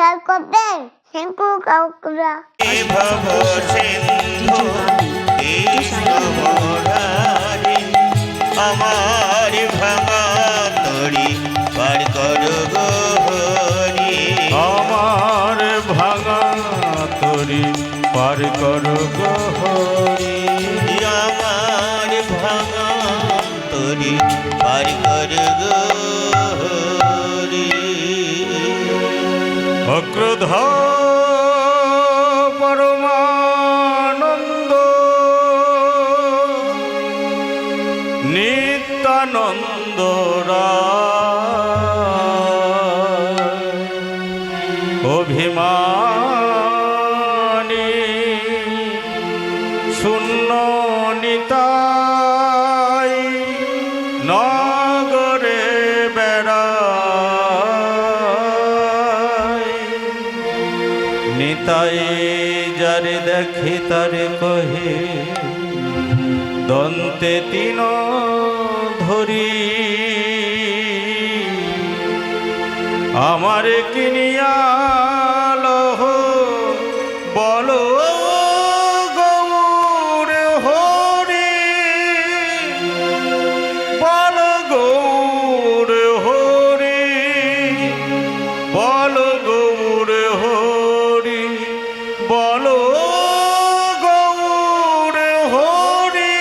উদ্ধার করবেন সিন্ধু কাউকরা ভব সিন্ধু কৃষ্ণ মুরারি আমার ভাঙা তরি পার করো গো হরি আমার ভাঙা তরি পার করো গো হরি আমার ভাঙা তরি পার করো গো হরি অক্রোধ পরমানন্দ নিত্যানন্দ অভিমানী শূন্য নিতাই নগরে বেড়ায় নিতাই যারে দেখি তারে কহে দন্তে তিন ধরি আমার কিনিয়া লহ বলো গৌর হরি বল গৌর হরি বল গৌর হরি বল গৌর হরি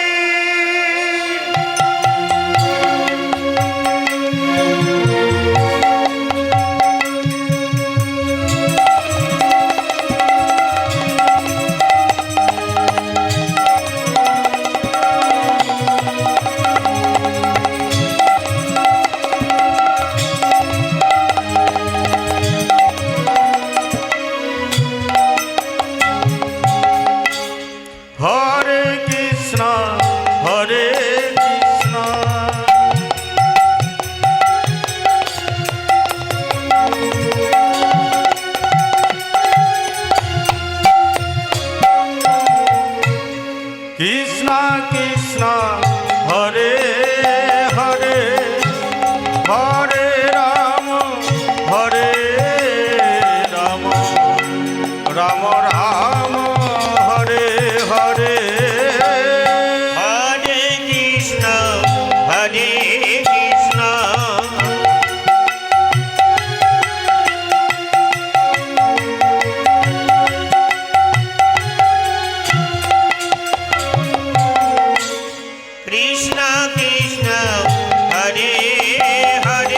হরে কৃষ্ণ হরে কৃষ্ণ কৃষ্ণ কৃষ্ণ হরে হরে হরে রাম হরে রাম রাম রাম হরে হরে হরে কৃষ্ণ হরে কৃষ্ণ কৃষ্ণ কৃষ্ণ হরে হরে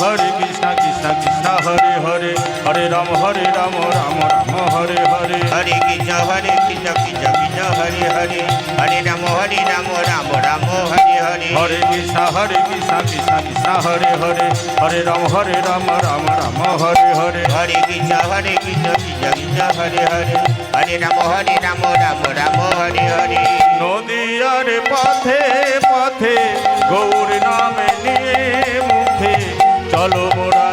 হরে কৃষ্ণ কৃষ্ণ কৃষ্ণ হরে হরে হরে রাম রাম রাম হরে হরে হরে কৃষ্ণ কৃষ্ণ কৃষ্ণ হরে হরে হরে রাম রাম রাম হরে হরে হরে কৃষ্ণ কৃষ্ণ কৃষ্ণ হরে হরে হরে রাম রাম রাম হরে হরে হরে কৃষ্ণ কৃষ্ণ কৃষ্ণ হরে হরে হরে রাম রাম রাম হরে হরে নদিয়ার পথে পথে গৌর নামে নিয়ে মুখে চলো মোরা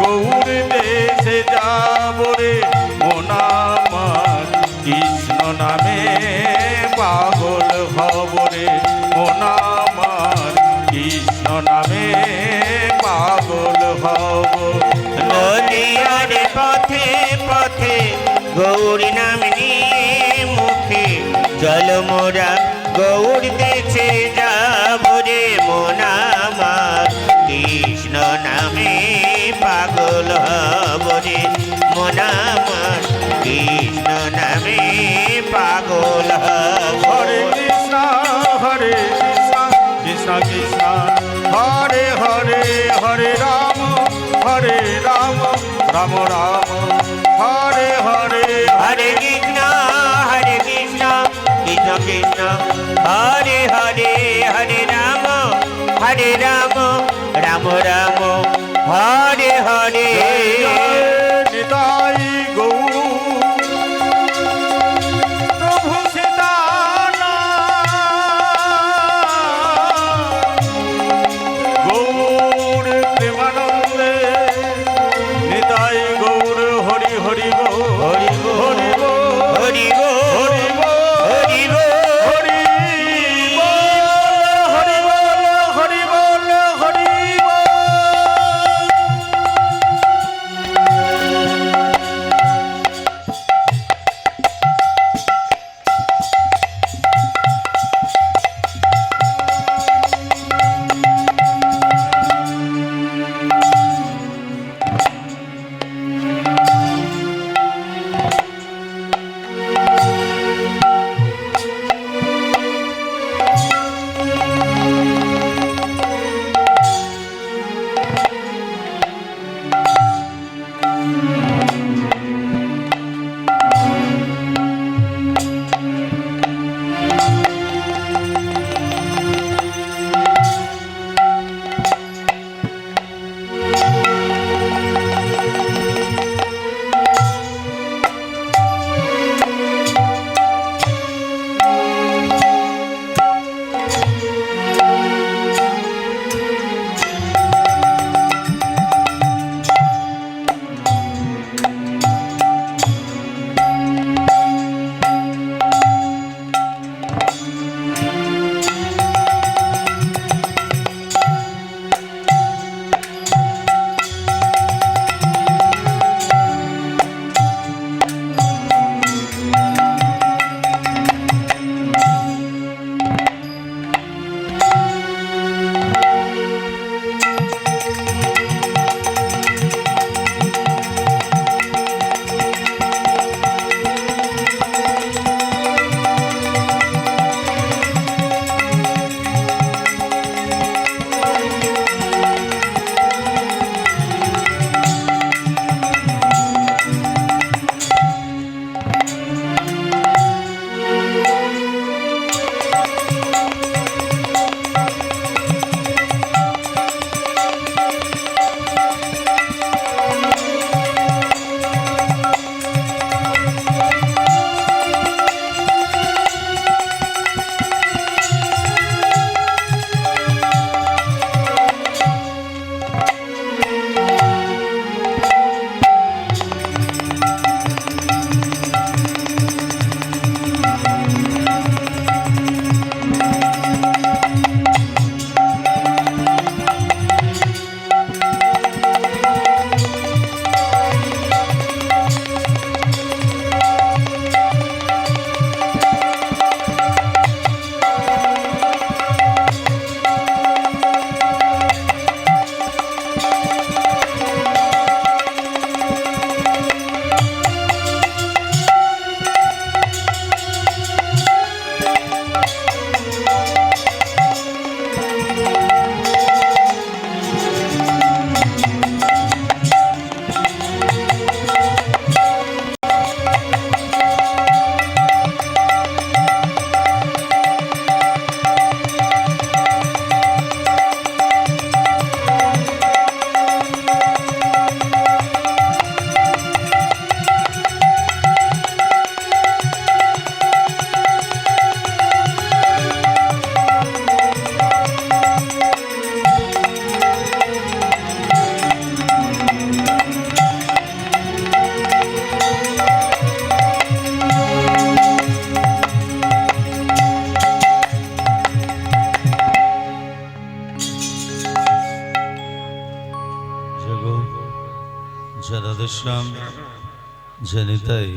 গৌর দেশে যাব রে মোনামার কৃষ্ণ নামে পাগল হব রে মোনামার কৃষ্ণ নামে পাগল হব নদিয়ার পথে পথে গৌরী নাম নিয়ে মুখে চল মোরা গৌর দেশে যাব রে মোনামার কৃষ্ণ নামে পাগল হব রে মোনামার কৃষ্ণ নামে পাগল হব হরে কৃষ্ণ কৃষ্ণ কৃষ্ণ হরে হরে হরে রাম রাম রাম হরে হরে হরে কৃষ্ণ কৃষ্ণ কৃষ্ণ হরে হরে হরে রাম রাম রাম হরে হরে নিতাই গৌর প্রভু সীতানা গৌর প্রেমানন্দে নিতাই গৌর হরি হরি হরি হরি হরি হরি হরি হরি হরি বল হরি বল হরি বল শ্যাম যে নিতাই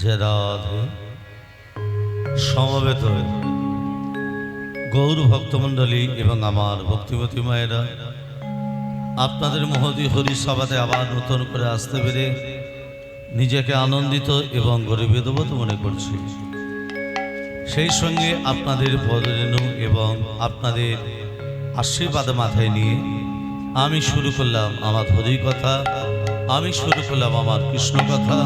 যে রাধে সমবেত গৌর ভক্তমণ্ডলী এবং আমার ভক্তিমতী মায়েরা, আপনাদের মহোদয় হরিসভাতে আবার নতুন করে আসতে পেরে নিজেকে আনন্দিত এবং গর্বিতবোধ মনে করছি। সেই সঙ্গে আপনাদের পদরেণু এবং আপনাদের আশীর্বাদ মাথায় নিয়ে আমি শুরু করলাম আমার হরি কথা, আমি শুরু করলাম আমার কৃষ্ণ কথা,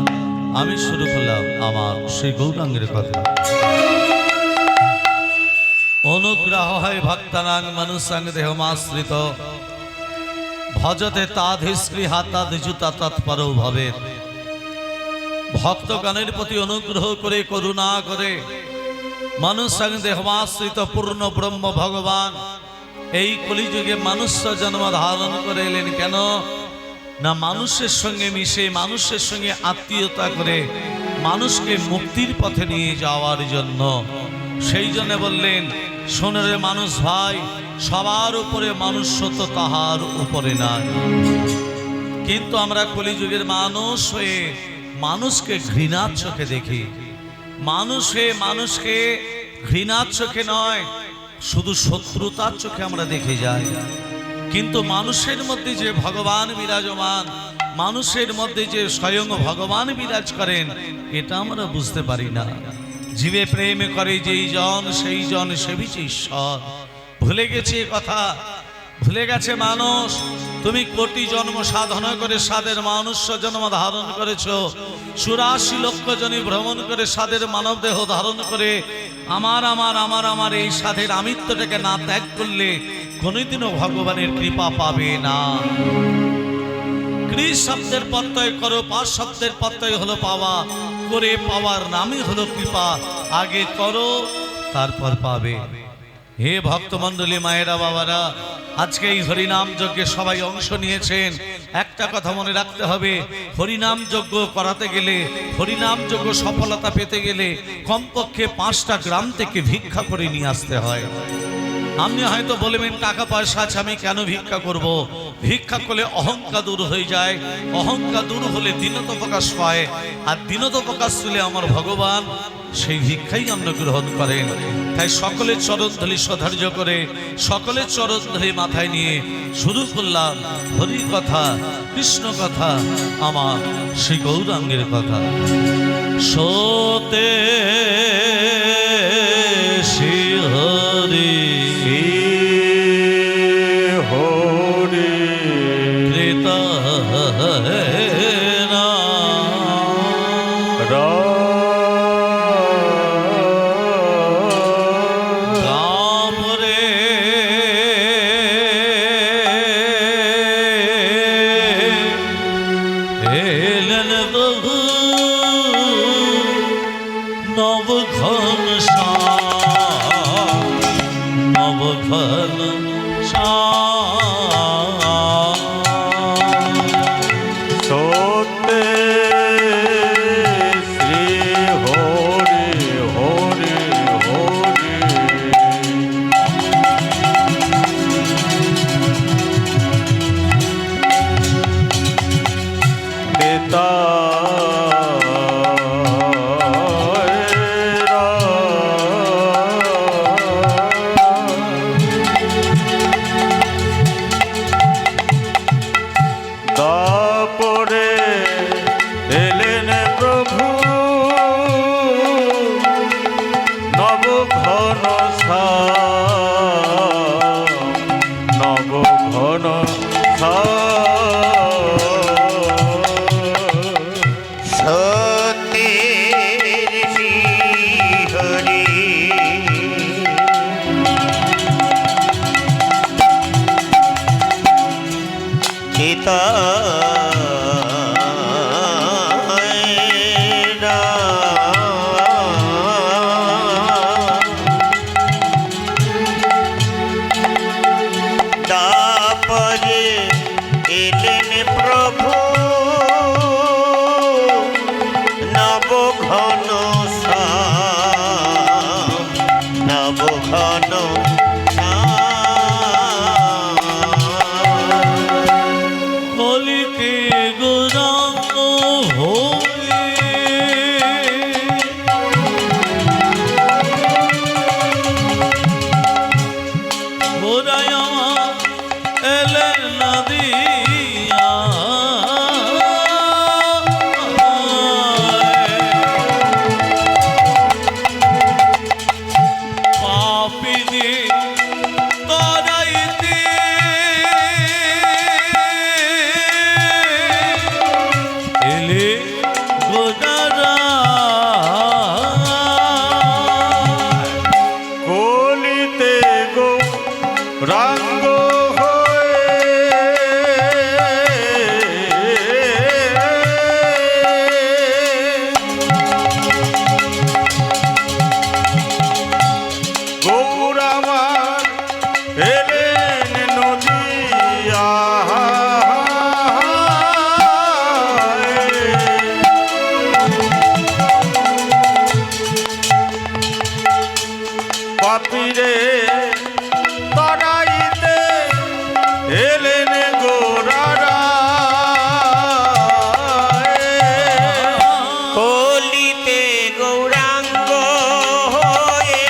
আমি শুরু করলাম আমার শ্রী গৌরাঙ্গের কথা। অনুগ্রহ হয় ভক্তানাং মনুষ্যাং দেহমাশ্রিত ভজতে তাধিস্পৃহা তাদজুতা তৎপর ভবে। ভক্তগণের প্রতি অনুগ্রহ করে করুণা করে মনুষ্যাং দেহমাশ্রিত পূর্ণ ব্রহ্ম ভগবান এই কলিযুগে মনুষ্য জন্ম ধারণ করে এলেন। কেন না মানুষের সঙ্গে মিশে মানুষের সঙ্গে আত্মীয়তা করে মানুষকে মুক্তির পথে নিয়ে যাওয়ার জন্য। সেই জন্য বললেন, শোনে মানুষ ভাই, সবার উপরে মনুষ্যত্ব তাহার উপরে নাই। কিন্তু আমরা কলিযুগের মানুষ হয়ে মানুষকে ঘৃণার চোখে দেখি। মানুষ হয়ে মানুষকে ঘৃণার চোখে নয়, শুধু শত্রুতার চোখে আমরা দেখে যাই। কিন্তু মানুষের মধ্যে যে ভগবান বিরাজমান, মানুষের মধ্যে যে স্বয়ং ভগবান বিরাজ করেন, এটা আমরা বুঝতে পারি না। জীবে প্রেম করে যেই জন সেই জন সেবিছে ঈশ্বর। ভুলে গেছে কথা, ভুলে গেছে মানুষ। তুমি কোটি জন্ম সাধনা করে সাদের মানুষ্য জন্ম ধারণ করেছ, 84 লক্ষ জনী ভ্রমণ করে সাদের মানব দেহ ধারণ করে আমার আমার আমার আমার এই সাধের আমিত্বটাকে না ত্যাগ করলে কোনোদিনও ভগবানের কৃপা পাবে না। কৃ শব্দের প্রত্যয় করো, পা শব্দের প্রত্যয় হলো পাওয়া, করে পাওয়ার নামই হলো কৃপা। আগে করো তারপর পাবে। হে ভক্তমণ্ডলী মায়েরা বাবারা, আজকে এই হরিনাম যজ্ঞে সবাই অংশ নিয়েছেন। একটা কথা মনে রাখতে হবে, হরিনাম যজ্ঞ করাতে গেলে, হরিনাম যজ্ঞ সফলতা পেতে গেলে কমপক্ষে 5টা গ্রাম থেকে ভিক্ষা করে নিয়ে আসতে হয়। আপনি হয়তো বলবেন টাকা পয়সা আছে, আমি কেন ভিক্ষা করব? ভিক্ষা করলে অহংকার দূর হয়ে যায়, অহংকার দূর হলে দীনতা প্রকাশ পায়, আর দীনতা প্রকাশ হলে আমার ভগবান সেই ভিক্ষাই অন্ন গ্রহণ করেন। তাই সকলের চরণধূলি সধার্য করে, সকলের চরণধূলি মাথায় নিয়ে শুরু করলাম হরি কথা, কৃষ্ণ কথা, আমার শ্রী গৌরাঙ্গের কথা। সোতে শ্রী হরি হরি কৃতা পাপীরে তারাইতে এলেন গোরারা কলিতে গৌরাঙ্গ হয়ে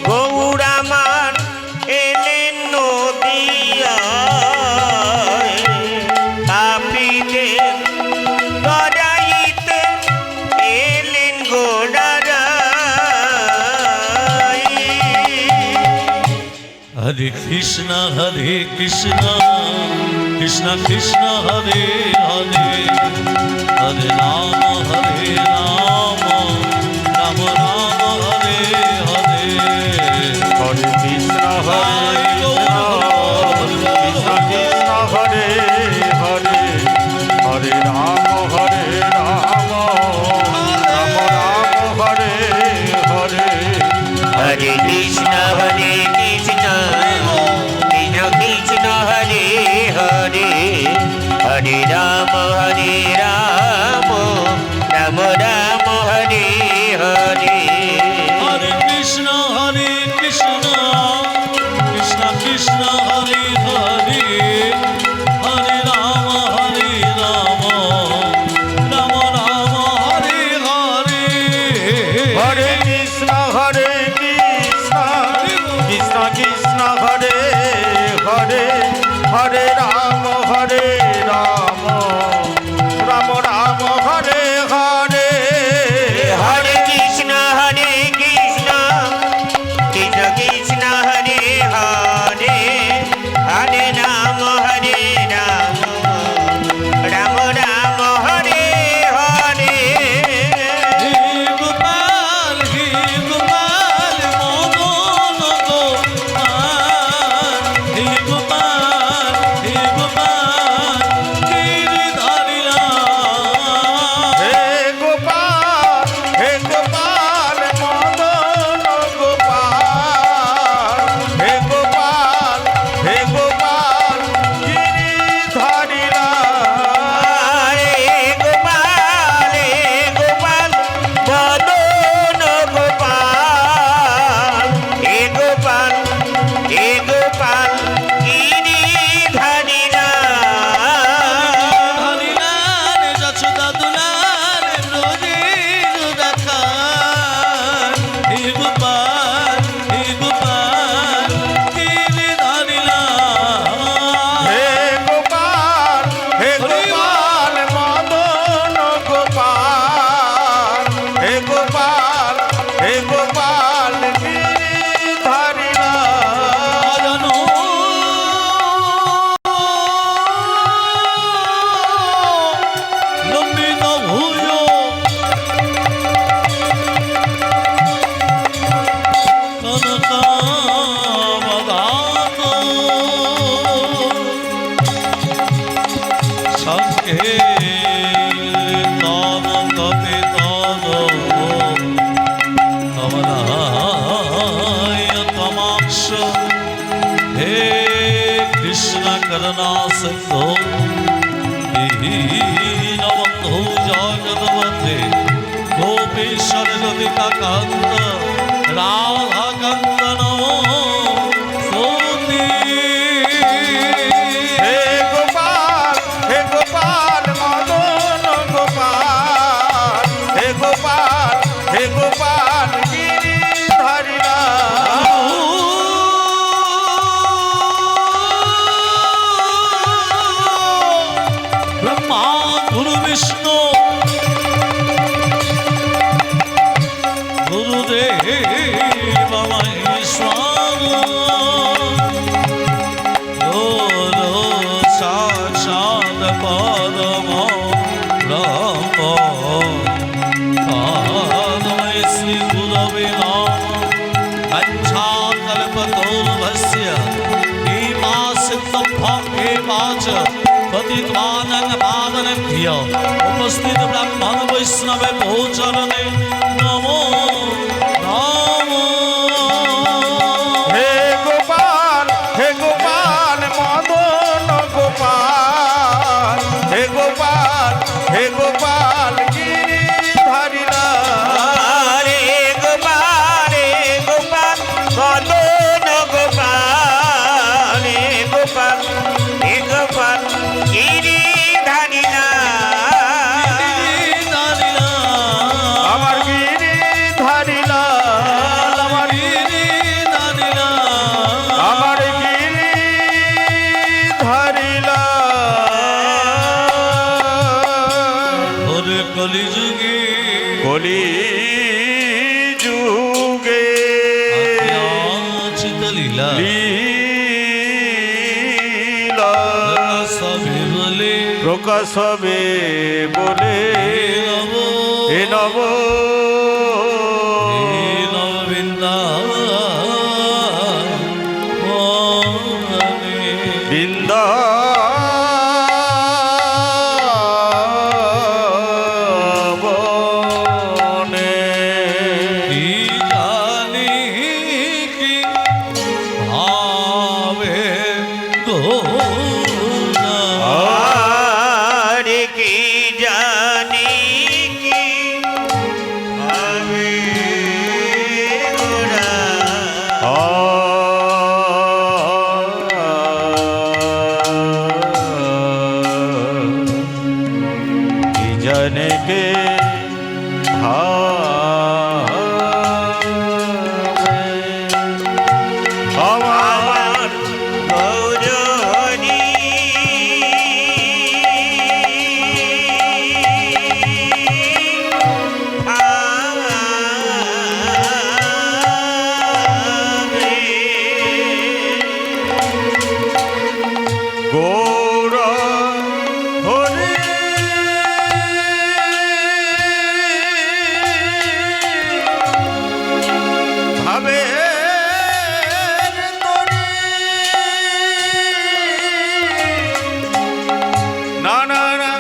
গৌরামান এলেন নদিয়ায় পাপীদের তরাইতে এলেন গোড়ারায়। হরে কৃষ্ণ কৃষ্ণ কৃষ্ণ হরে হরে হরে রাম রাম রাম হরে হরে হরে কৃষ্ণ কৃষ্ণ কৃষ্ণ হরে হরে হরে রাম রাম রাম হরে হরে হরে কৃষ্ণ কৃষ্ণ কৃষ্ণ হরে হরে হরে রাম রাম রাম হরে হরে। হরে কৃষ্ণ কৃষ্ণ কৃষ্ণ হরে হরে হরে রাম রাম রাম হরে হরে হরে কৃষ্ণ কৃষ্ণ কৃষ্ণ হরে হরে হরে রাম রাম রাম হরে হরে হরে কৃষ্ণ কৃষ্ণ কৃষ্ণ হরে হরে হরে রাম রাম রাম হরে হরে। হে গোপাল মদন গোপাল হে গোপাল গিরিধারীরা হে গোপাল মদন গোপাল হে গোপাল গিরিধারীরা হে গোপাল মদন গোপাল হে গোপাল গিরিধারীরা। হরিলাল যশোদা দুলাল ব্রজের রাখাল হে গোপাল গিরিধারীরা হে গোপাল মদন গোপাল হে গোপাল গিরিধারীরা জানো লম্বিত ভুজ কনকাবদাত সঙ্গে তব কপে তব কমলায় তমাক্ষ হে কৃষ্ণ করুণা সিন্ধু দীনবন্ধু জগৎপতে গোপীশ্বর ললিতা কান্ত রাধা কান্ত নমস্তুতে। হে গোপাল মদন গোপাল হে গোপাল গিরিধারীরা ব্রহ্মা গুরু বিষ্ণু গুরুদেব মহেশ্বর গুরু সাক্ষাৎ পরম ব্রহ্ম তস্मै শ্রী গুরবে নমঃ। কল্পতরুভ্যস্য কৃপা সিন্ধুভ্যः एवा च पतितानां पावनेभ्यो उपस्थित ब्राह्मण वैष्णव भोचरणे नमो नमो। হে গোপাল মদন গোপাল গোপাল গিরি ধারিলা রে গোপাল মদন গোপাল রে গোপাল গিরি ধারিলা আমার গিরি ধারিলা আমার গিরি ধারিলা আমার গিরি ধারিলা ওরে কলিযুগে কলি যুগে আচিত লীলা লীলা সবে বলে প্রকাশ হবে বলে নব এ নব বৃন্দা আরে কি জানি কি ভাবে গোরা কি জানে কে আমার গৌরহরি গৌর হরি ভাবে না না না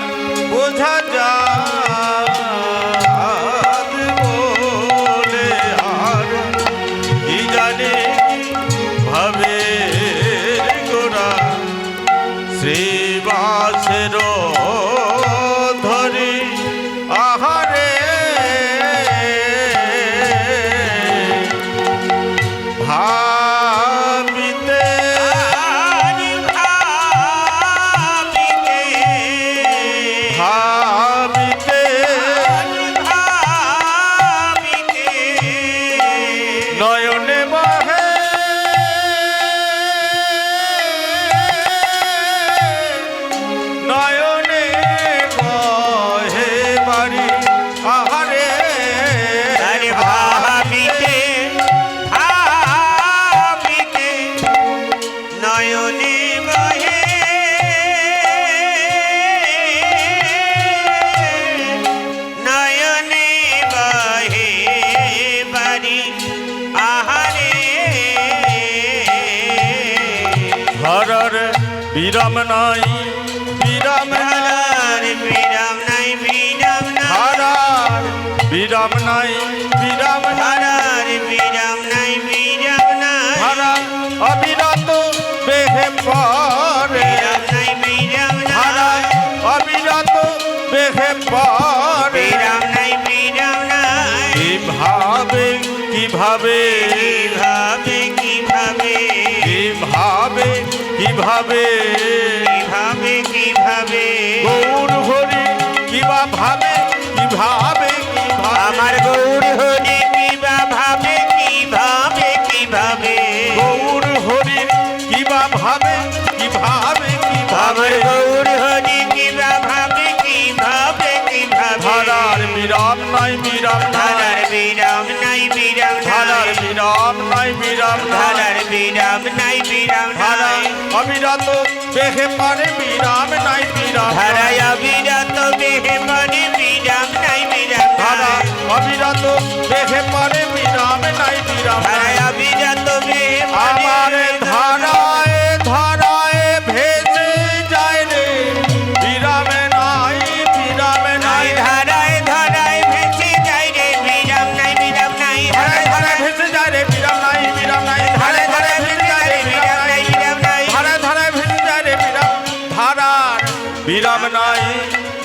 বোঝা যা বলে আর কি জানে ভাবে গোরা শ্রীবাসের ধরি আহারে ভাবিতে ভাবিতে নয়নে বহে নয়নে বহে বাড়ি আহারে আরে ভাবিতে নয়নে বহে নয়নে বহে বাড়ি আহারে হরর বিরাম নাই বিরাম হরার বিরাম নাই বিরাম নাই হরার বিরাম নাই বিরাম হরার বিরাম নাই বিরাম নাই হরা অবিরত বেহে পরে বিরাম নাই বিরাম হরা নাই অবিরত বেহে পরে বিরাম নাই বিরাম নাই কিভাবে কিভাবে কিভাবে কিভাবে কিভাবে কিভাবে কিভাবে কিভাবে গৌর হরি কিবা ভাবে কিভাবে কিভাবে আমার গৌর হরি কিবা ভাবে কিভাবে কিভাবে গৌর হরি কিবা ভাবে কিভাবে আমার কিভাবে গৌর হরি কিবা ভাবে কিভাবে কিভাবে ধারার বিরাম নাই বিরাম ধারার নাই বিরাম নাই বিরাম ধারার নাই বিরাম নাই বিরাম ধারার বিরাম নাই বিরাম ধারা নাই অবিরত বেহে পারে বিরাম নাই বিরাম ধারায় অবিরত বেহে পরে বিরাম নাই বিরাম ধারা নাই অবিরত বেহে পারে বিরাম নাই বিরাম ধারায় অবিরত বেহে আমার পরে ধারায় ধারায় ভেসে যায় রে বিরামে নাই বিরামে নাই ধারায় ধারায় ভেসে যায় রে বিরাম নাই বিরাম নাই ধারায় ধারায় ভেসে যায় রে বিরাম নাই বিরাম নাই ধারায় ধারায় ভেসে যায় রে বিরাম নাই বিরাম নাই ধারায় ধারায় ভেসে যায় রে বিরাম ধারার বিরাম নাই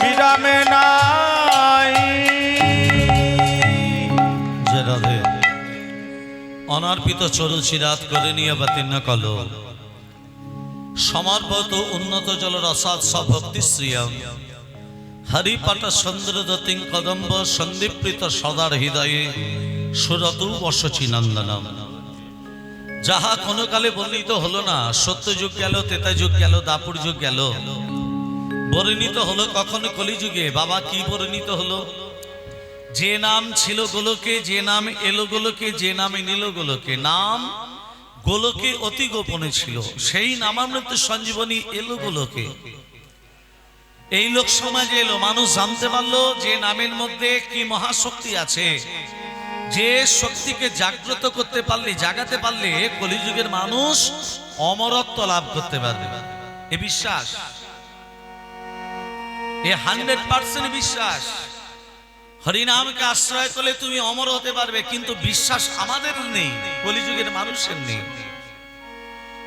বিরামে নাই অনার্পিত চরুচিরাত করে নিয়ে বাতিন্ন কল সমর্পত উন্নত জল রসাদ ভক্তি শ্রিয়ম হরিপাটা সুন্দর দতিং কদম্ব সন্দীপ্রিত সদার হৃদয়ে সুরতু বসচি নন্দনম। যাহা কোনো কালে বর্ণিত হলো না, সত্যযুগ গেল, তেতা যুগ গেল, দাপুর যুগ গেল, বর্ণিত হলো কখনো কলিযুগে। বাবা কি বর্ণিত হলো? যে নাম ছিল গোলকে, যে নাম এলো গোলকে, যে নামে নিল গোলকে, নাম গোলকে অতি গোপনে ছিল, সেই নামামৃত সঞ্জীবনী এলো গোলকে। এই লোক সমাজে এলো, মানুষ জানতে পারলো যে নামের মধ্যে কি মহাশক্তি আছে, যে শক্তিকে জাগ্রত করতে পারলে, জাগাতে পারলে কলিযুগের মানুষ অমরত্ব লাভ করতে পারবে। এ বিশ্বাস, এ 100% বিশ্বাস। হরিনামকে আশ্রয় করলে তুমি অমর হতে পারবে, কিন্তু বিশ্বাস আমাদের নেই, কলিযুগের মানুষের নেই।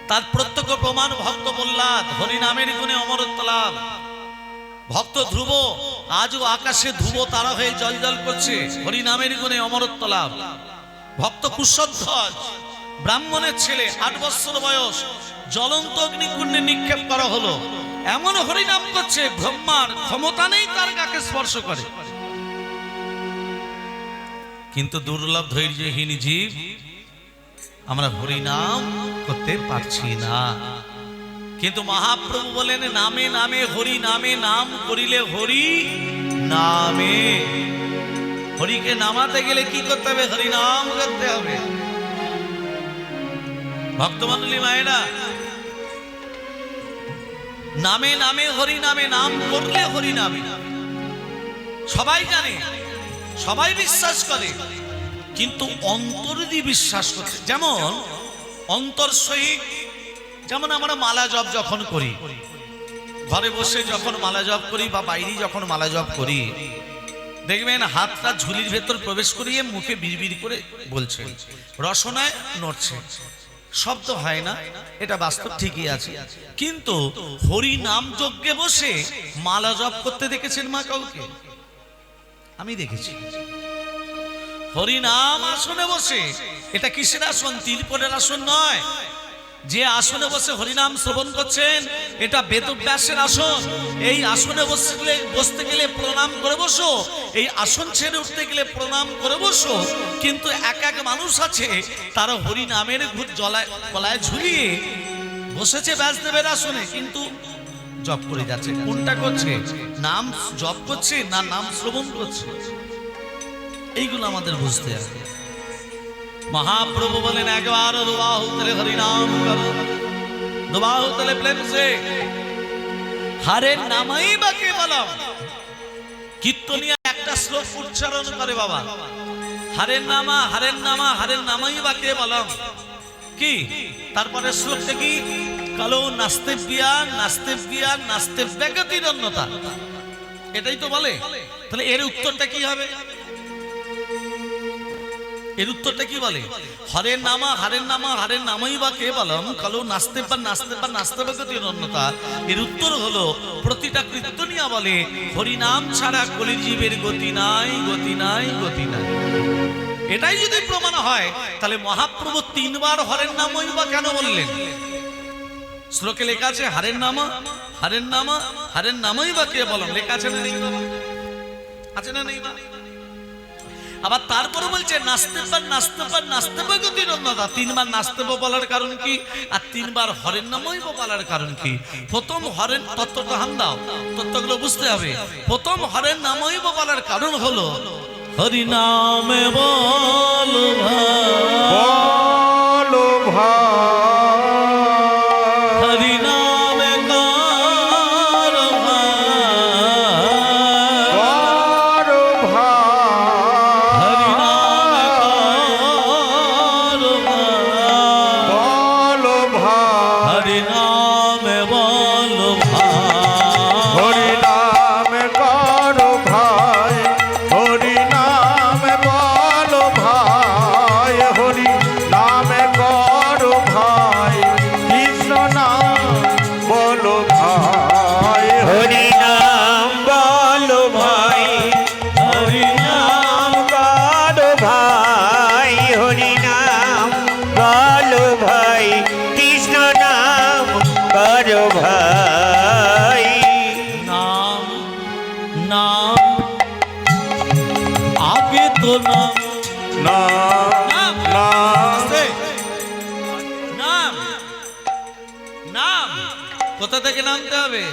তার প্রত্যক্ষ প্রমাণ ভক্ত প্রহ্লাদ, হরিনামের গুণে অমরত্ব লাভ। ভক্ত ধ্রুব আজও আকাশে ধ্রুব তারা হয়ে জলজল করছে, হরিনামের গুণে অমরত্ব লাভ। ভক্ত কুশধ্বজ ব্রাহ্মণের ছেলে, 8 বছর বয়স, জ্বলন্ত অগ্নিকুণ্ডে নিক্ষেপ করা হলো, এমন হরিনাম করছে ব্রহ্মার ক্ষমতা নেই তার গাকে স্পর্শ করে। কিন্তু দুর্লভ ধৈর্যহীন জীব আমরা হরিনাম করতে পারছি না। কিন্তু মহাপ্রভু বলেন নামে নামে হরি নামে, নাম করিলে হরি নামে। হরিকে নামাতে গেলে কি করতে হবে? হরিনাম করতে হবে। ভক্তমণ্ডলী মায়েরা, নামে নামে হরি নামে, নাম করলে হরি নামে। সবাই জানে, সবাই বিশ্বাস করে, কিন্তু অন্তর দিয়ে বিশ্বাস করতে। যেমন অন্তর সহিত, যেমন আমরা মালা জপ যখন করি, ঘরে বসে যখন মালা জপ করি বা বাইরে যখন মালা জপ করি, দেখবেন হাতটা ঝুলির ভেতর প্রবেশ করিয়ে মুখে বিড়বিড় করে বলছে, রসনায় নড়ছে, শব্দ হয় না, এটা বাস্তব ঠিকই আছে। কিন্তু হরি নাম যজ্ঞে বসে মালা জপ করতে দেখেছেন মা কাউকে? আমি দেখেছি। হরিনাম আসনে বসে, এটা কিসের আসন? তিরপলের আসন নয়। যে আসনে বসে হরিনাম শ্রবণ করছেন, এটা বেদব্যাসের আসন। এই আসনে বসতে গেলে প্রণাম করে বসো, এই আসন ছেড়ে উঠতে গেলে প্রণাম করে বসো। কিন্তু এক এক মানুষ আছে, তারা হরিনামের গলায় ঝুলিয়ে বসেছে ব্যাসদেবের আসনে, কিন্তু জপ করে যাচ্ছে। কোনটা করছে? নাম জপ করছে না নাম শ্রবণ করছে? এইগুলো আমাদের বুঝতে হবে। মহাপ্রভু বলেন একবার দুবাহু তলে হরিনাম করো, দুবাহু তলে প্রেম সে হরে নামই বাকে বলম। কীর্তনিয়া একটা শ্লোক উচ্চারণ করে বাবা, হরের নামা হরের নামা হরের নামই বাকে বলম। কি তারপরে শ্লোকটা কি? কালো নাস্তেব্যা নাস্তেব্যা নাস্তেব্যাগতির অন্যতা, এটাই তো বলে। তাহলে এর উত্তরটা কি হবে? এর উত্তরটা কি বলে? হরের নামা হরের নামা হরের নামই বা কে বলম, কালো নাস্তেব্যা নাস্তেব্যা নাস্তেব্যাগতির অন্যতা। এর উত্তর হলো প্রতিটা কীর্তনিয়া বলে হরিনাম ছাড়া কলিজীবের গতি নাই, গতি নাই, গতি নাই। এটাই যদি প্রমাণ হয়, তাহলে মহাপ্রভু 3 বার হরের নামই বা কেন বললেন? শ্লোকে লেখা আছে হরের নামা হরের নামা হরের নামই বা কে বলম, লেখা আছে না নেই? আছে না নেই? আবার তারপরে বলছে নাস্তেব্যা নাস্তেব্যা নাস্তেব্যাগতির অন্যতা। 3 বার নাস্তেব্য বলার কারণ কি, আর 3 বার হরের নামই বলার কারণ কি? প্রথম হরের তত্ত্বটা হান দাও, তত্ত্বগুলো বুঝতে হবে। প্রথম হরের নামই বলার কারণ হলো হরি নামে বল বলো ভাই, হরি নামে কার করো ভাই, হরি নামে কার বলো ভাই, হরি নামে বল হরি নাম করো ভাই, হরি নাম বলো ভাই, হরি করো ভাই। নাম নাম আগে তো নাম নাম নাম নাম নাম কোথা থেকে নামতে হবে?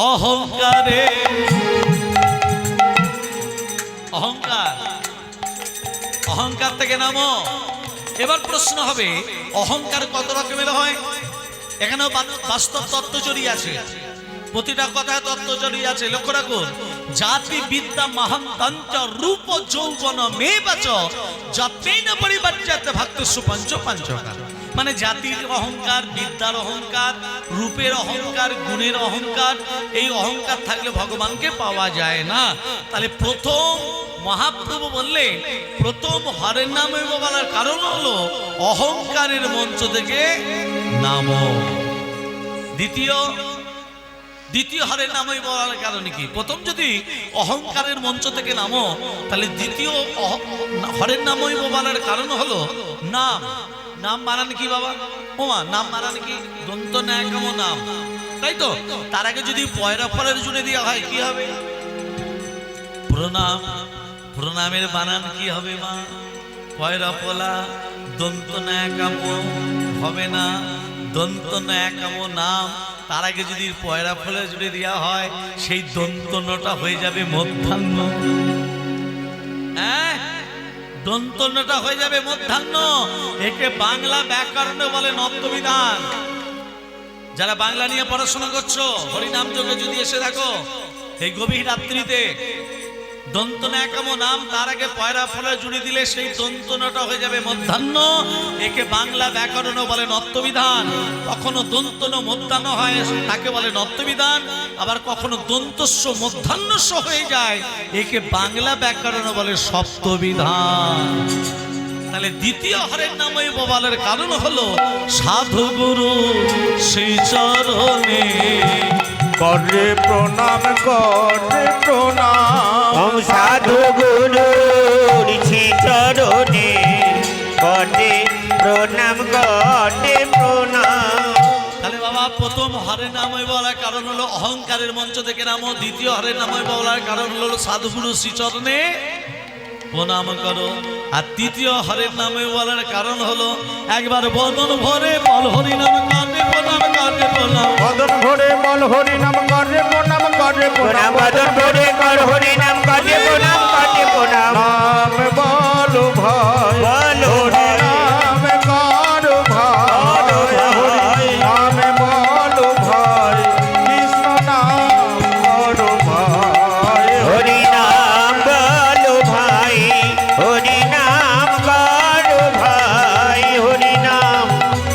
অহংকারে অহংকার অহংকার থেকে নামো। এবার প্রশ্ন হবে অহংকার কত রকমের হয়? এখানেও বাস্তব তত্ত্ব জড়িয়ে আছে, প্রতিটা কথায় তত্ত্ব জড়িয়ে আছে। লক্ষ্য রাখুন, জাতি বিদ্যা মহান্তঞ্চ রূপ যৌবন মেবাচ যতেন পরিবর্যাতে ভক্তস্য পঞ্চ পঞ্চকার। মানে জাতির অহংকার, বিদ্যার অহংকার, রূপের অহংকার, গুণের অহংকার, এই অহংকার থাকলে ভগবানকে পাওয়া যায় না। তাহলে প্রথম মহাপ্রভু বললেন প্রথম হরের নামে বলার কারণ হলো অহংকারের মঞ্চ থেকে নামো। দ্বিতীয় হরের নামে বলার কারণ কি? প্রথম যদি অহংকারের মঞ্চ থেকে নামো, তাহলে দ্বিতীয় হরের নামই বলার কারণ হলো নাম। নাম বানান কি বাবা? ওমা নাম বানান কি? দন্ত ন্যায়কাম নাম, তাই তো? তার আগে যদি পয়রা ফলের জুড়ে দেওয়া হয় কি হবে? প্রণাম। প্রণামের বানান কি হবে মা? পয়রা ফলা দন্ত ন্যায়কাম হবে না, দন্ত ন্যায়কাম নাম। তার আগে যদি পয়রা ফলে জুড়ে দেওয়া হয়, সেই দন্তনটা হয়ে যাবে মধ্যাহ্ন। হ্যাঁ, দন্তনটা হয়ে যাবে মধ্যাহ্ন। একে বাংলা ব্যাকরণে বলে নত্যবিধান। যারা বাংলা নিয়ে পড়াশোনা করছো, হরিনাম যোগে যদি এসে দেখো এই গভীর রাত্রিতে দন্তন একাম নাম, তার আগে পয়রা ফলে জুড়ে দিলে সেই দন্তনটা হয়ে যাবে মধ্যাহ্ন। একে বাংলা ব্যাকরণ বলে নত্যবিধান। কখনো দন্তন মধ্যাহ্ন হয়, তাকে বলে নত্যবিধান। আবার কখনো দন্তস্ব মধ্যাহ্নস্ব হয়ে যায়, একে বাংলা ব্যাকরণ বলে সপ্তবিধান। তাহলে দ্বিতীয় হরের নামে বলার কারণ হলো সাধু গুরু শ্রী চরণে করে প্রণাম, করে প্রণাম। সাধু গুরুর চরণে করে প্রণাম, করে প্রণাম। তাহলে বাবা প্রথম হরের নামে বলার কারণ হলো অহংকারের মঞ্চ থেকে নামো। দ্বিতীয় হরের নামে বলার কারণ হলো সাধুগুরু শ্রীচরণে প্রণাম করো। আর তৃতীয় হরের নামে বলার কারণ হলো একবার বদন ভরে বল হরি নাম করে প্রণাম, করে প্রণাম। বদন ভরে বল হরি নাম, করে প্রণাম, করে প্রণাম। বদন ভরে কর হরি নাম, করে প্রণাম, করে প্রণাম। নাম বলো ভাই, বলো নাম করো ভাই, নাম বলো ভাই, কৃষ্ণ নাম করো ভাই। হরি নাম বলো ভাই, হরি নাম করো ভাই, হরি নাম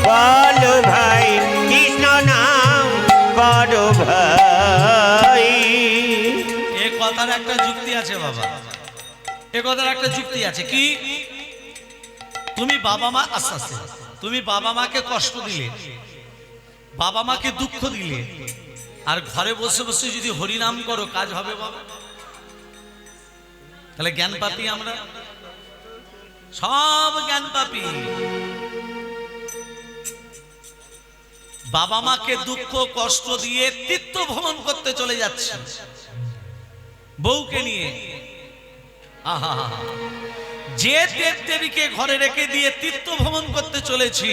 বলো ভাই, কৃষ্ণ নাম করো ভাই। এ কথার একটা যুক্তি আছে বাবা, এ কথার একটা যুক্তি আছে। কি? তুমি বাবা মা, আস্তে আস্তে, তুমি বাবা মাকে কষ্ট দিলে, বাবা মাকে দুঃখ দিলে, আর ঘরে বসে বসে যদি হরিনাম করো, কাজ হবে বাবা? তাহলে জ্ঞান পাপী আমরা, সব জ্ঞান পাপী। বাবা মাকে দুঃখ কষ্ট দিয়ে তীর্থ ভ্রমণ করতে চলে যাচ্ছে বউকে নিয়ে। আহা, যে দেব দেবীকে ঘরে রেখে দিয়ে তীর্থ ভ্রমণ করতে চলেছি,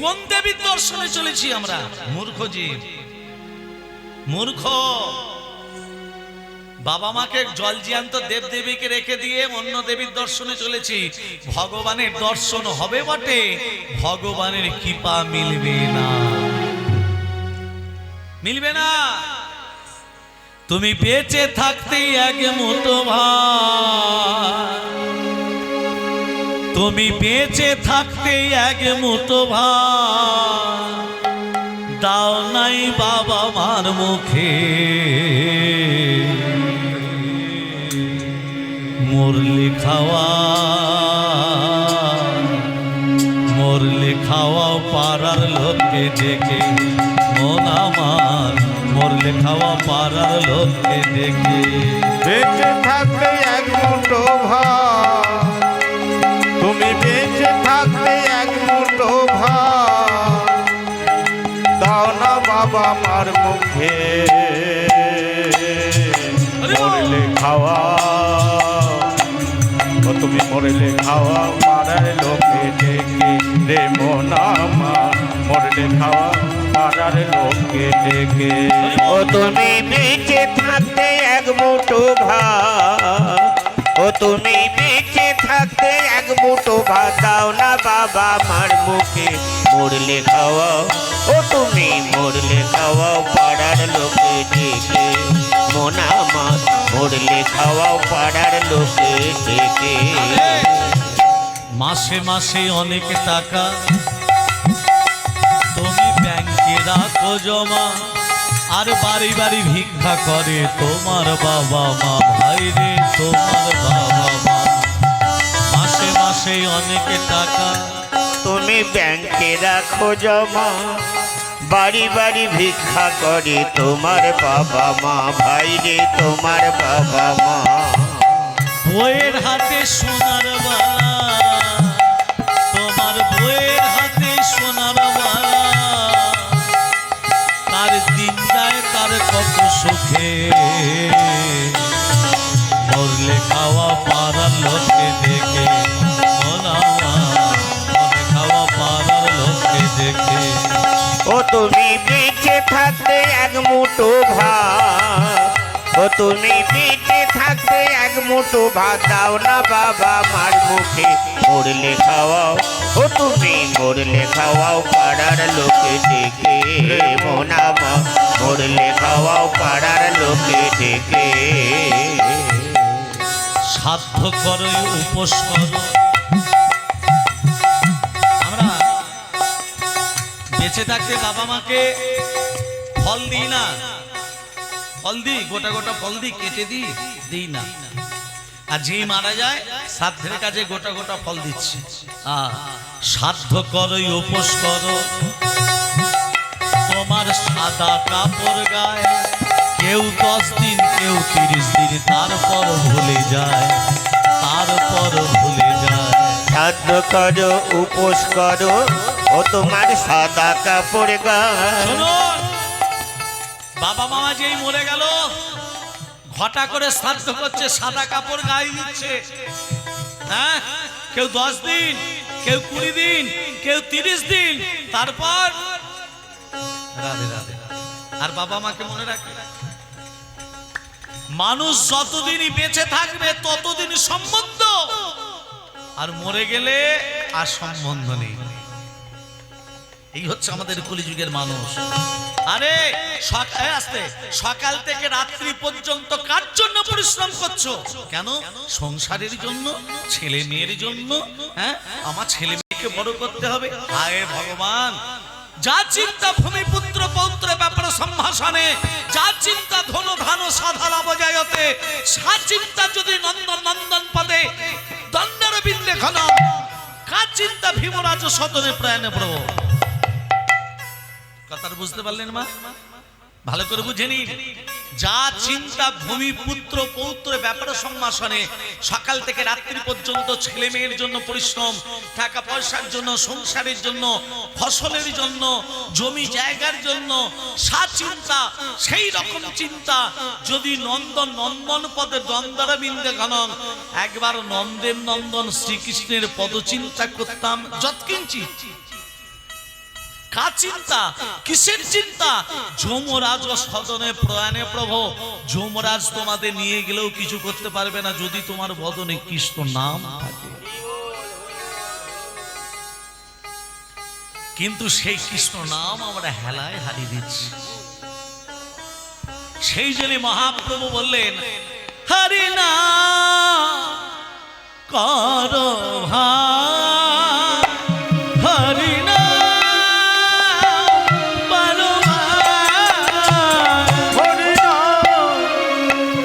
কোন দেবীর দর্শনে চলেছি আমরা? মূর্খ জীব, মূর্খ। বাবা মাকে জল জিয়ান্ত দেব দেবীকে রেখে দিয়ে অন্য দেবীর দর্শনে চলেছি। ভগবানের দর্শন হবে বটে, ভগবানের কৃপা মিলবে না, মিলবে না। তুমি বেঁচে থাকতে এক মুঠো ভাত, তুমি বেঁচে থাকতে এক মুঠো ভাত দাও নাই বাবা মার মুখে, মরলে খাওয়া, মরলে খাওয়াও পাড়ার লোককে ডেকে, মন আমার মরলে খাওয়া পাড়ার লোককে ডেকে। বেঁচে থাকতে এক মুঠো ভাত, তুমি বেঁচে থাকতে এক মুঠো ভাত দাও না বাবা মার মুখে মরলে খাওয়া ও তুমি মরলে খাওয়া পাড়ার লোকে ডেকে রে মোনামা মরলে খাওয়া পাড়ার লোকে ডেকে ও তুমি বেঁচে থাকতে এক মুঠো ভাত ও তুমি বেঁচে থাকতে এক মুঠো ভাত দাও না বাবা মার মুখে মরলে খাওয়াও ও তুমি মরলে খাওয়াও পাড়ার লোকে ডেকে মোনামা মরলে খাওয়াও পাড়ার লোকে ডেকে মাসে মাসে অনেক টাকা তুমি ব্যাংকে রাখো জমা আর বাড়ি বাড়ি ভিক্ষা করে তোমার বাবা মা ভাই রে তোমার বাবা মা মাসে মাসে অনেক টাকা তুমি ব্যাংকে রাখো জমা বাড়ি বাড়ি ভিক্ষা করে তোমার বাবা মা ভাই রে তোমার বাবা মা বইয়ের হাতে সোনার বালা তোমার বইয়ের হাতে সোনার বালা তার দিন যায় তার কত সুখে মরলে খাওয়া পাড়ার লোকে দেখে মরলে খাওয়া পাড়ার লোকে দেখে ও তুমি বেঁচে থাকতে এক মুঠো ভাত ও তুমি বেঁচে থাকতে এক মুঠো ভাত দাও না বাবা মার মুখে মরলে খাওয়াও ও তুমি মরলে খাওয়াও পাড়ার লোকে ডেকে মোনামা মরলে খাওয়াও পাড়ার লোকে ডেকে সাধ্য করো উপোস করো আমরা বেঁচে থাকতে বাবা মাকে ফল দিই না ফল দিই গোটা গোটা ফল দিই কেটে দিই না আর যে মারা যায় শ্রাদ্ধের কাজে গোটা গোটা ফল দিচ্ছে সাধ্য করো উপোস করো তোমার সাদা কাপড় গায়ে কেউ 10 দিন কেউ 30 দিন তারপর ভুলে যায় সাধ্য করো উপোস করো ও তোমার সাদা কাপড় গায়ে শুনুন বাবা মামা যেই মরে গেল ঘটা করে শ্রাদ্ধ করছে সাদা কাপড় গায়ে দিচ্ছে হ্যাঁ কেউ 10 দিন কেউ 20 দিন কেউ 30 দিন তারপর রাধে রাধে আর বাবা মাকে মনে রাখবে মানুষ যতদিনই বেঁচে থাকবে ততদিন সম্বন্ধ আর মরে গেলে আর সম্বন্ধ নেই এই হচ্ছে আমাদের কলিযুগের মানুষ আরে সকাল থেকে রাত্রি পর্যন্ত কার জন্য পরিশ্রম করছো কেন সংসারের জন্য ছেলে মেয়ের জন্য হ্যাঁ আমার ছেলে মেয়েকে বড় করতে হবে হায় ভগবান যা চিন্তা ভূমিপুত্র পৌত্র ব্যাপার সম্ভাষণে যা চিন্তা ধন ধান সাধারা বজায়তে সা চিন্তা যদি নন্দন নন্দন পদে দণ্ডের বিন্দে ঘন কার চিন্তা ভীমরাজ সদনে প্রাণে প্রভু কথাটা বুঝতে পারলেন মা ভালো করে বুঝে নিন যা চিন্তা ভূমিপুত্র পৌত্র ব্যাপার সম্ভাষণে সকাল থেকে রাত্রি পর্যন্ত ছেলে মেয়ের জন্য পরিশ্রম টাকা পয়সার জন্য সংসারের জন্য ফসলের জন্য জমি জায়গার জন্য সা চিন্তা সেই রকম চিন্তা যদি নন্দন পদে দ্বন্দ্বরা বিন্দে ঘনন একবার নন্দের নন্দন শ্রীকৃষ্ণের পদচিন্তা করতাম যৎকিঞ্চিৎ কা চিন্তা কিসের চিন্তা যমরাজ সদনে প্রয়াণে প্রভু যমরাজ তোমাদের নিয়ে গেলেও কিছু করতে পারবে না যদি তোমার বদনে কৃষ্ণ নাম থাকে কিন্তু সেই কৃষ্ণ নাম আমরা হেলায় হারিয়ে দিচ্ছি সেই জন্য মহাপ্রভু বললেন হরি নাম করো ভাই হরি নাম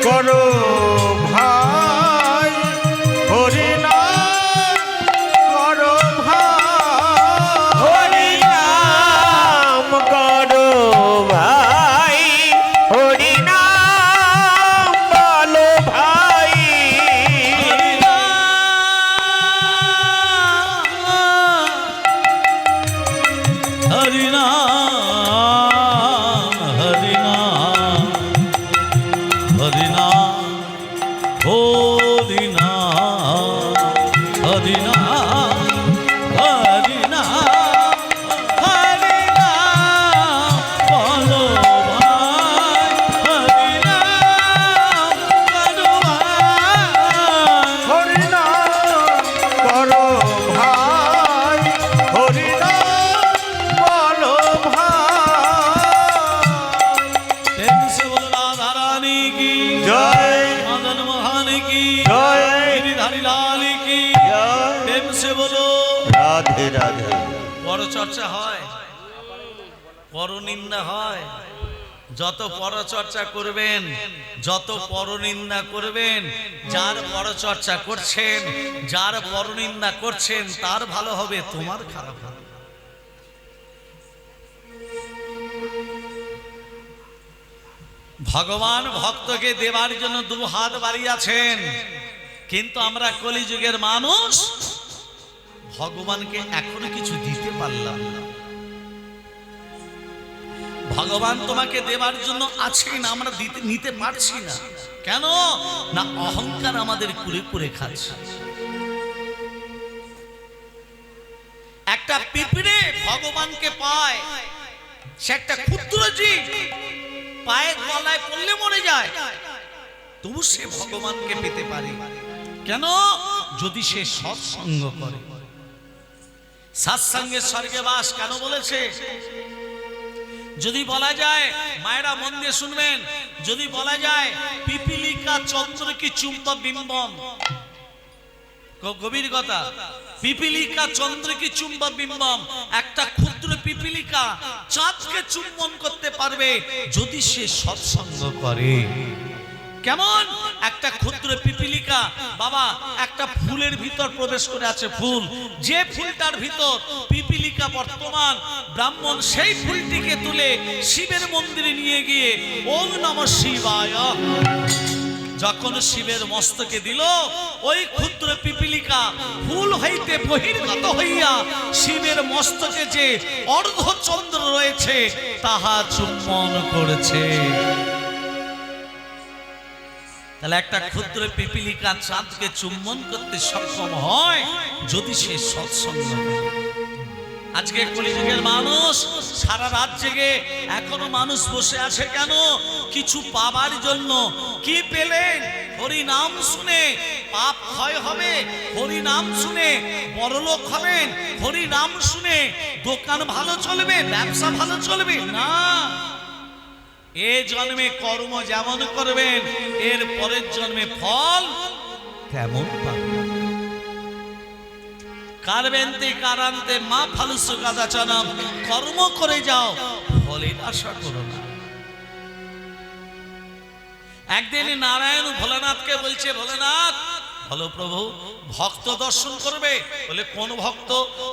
করো ভাই হরি নাম করো ভাই হরি নাম করো ভাই হরি নাম বলো ভাই রাধে রাধে। পরচর্চা হয়, পরনিন্দা হয়। যত পরচর্চা করবেন, যত পরনিন্দা করবেন, যার পরচর্চা করছেন, যার পরনিন্দা করছেন, তার ভালো হবে, তোমার খারাপ হবে। ভগবান ভক্তকে দেবার জন্য দু হাত বাড়িয়েছেন, কিন্তু আমরা কলিযুগের মানুষ ভগবানকে এখনো কিছু দিতে পারলাম না। ভগবান তোমাকে দেবার জন্য আছেন, আমরা নিতে পারছি না। কেন না? অহংকার আমাদের কুরে কুরে খাচ্ছে। একটা পিঁপড়ে ভগবানকে পায়, সে একটা ক্ষুদ্র জীব, পায়ের তলায় পড়লে মরে যায়, তবু সে ভগবানকে পেতে পারে। কেন? যদি সে সৎসঙ্গ করে। সৎসঙ্গে স্বর্গে বাস কেন বলেছে? যদি বলা যায়, মায়েরা মন দিয়ে শুনবেন, যদি বলা যায় পিপিলিকা চন্দ্র কি চুম্ব বিম্বম, গভীর কথা, পিপিলিকা চন্দ্র কি চুম্ব বিম্বম, একটা ক্ষুদ্র পিপিলিকা চাঁদকে চুম্বন করতে পারবে যদি সে সৎসঙ্গ করে। কেমন? একটা ক্ষুদ্র পিপিলিকা বাবা একটা ফুলের ভিতর প্রবেশ করে আছে, ফুল, যে ফুলটার ভিতর পিপিলিকা বর্তমান, ব্রাহ্মণ সেই ফুলটিকে তুলে শিবের মন্দিরে নিয়ে গিয়ে ওম নমঃ শিবায় যখন শিবের মস্তকে দিল, ওই ক্ষুদ্র পিপিলিকা ফুল হইতে বহির্গত হইয়া শিবের মস্তকে যে অর্ধচন্দ্র রয়েছে তাহা চুম্বন করেছে। তাহলে একটা ক্ষুদ্র পিপিলিকা চাঁদকে চুম্বন করতে সক্ষম হয় যদি সে সৎসঙ্গ করে। আজকে কলিযুগের মানুষ সারা রাত জেগে এখনো মানুষ বসে আছে কেন? কিছু পাবার জন্য। কি পেলেন? হরি নাম শুনে পাপ ক্ষয় হবে, হরি নাম শুনে বড়লোক হবেন, হরি নাম শুনে দোকান ভালো চলবে, ব্যবসা ভালো চলবে না। এ জন্মে কর্ম যেমন করবেন, এর পরের জন্মে ফল তেমন পাবেন। কারবেন্তে কারান্তে মা ফালুসু কাদাচনম, কর্ম করে যাও, ফলের আশা করো না। একদিন নারায়ণ ভোলানাথকে বলছে, ভোলানাথ বলো প্রভু, ভক্ত দর্শন করবে। বলে কোন ভক্ত?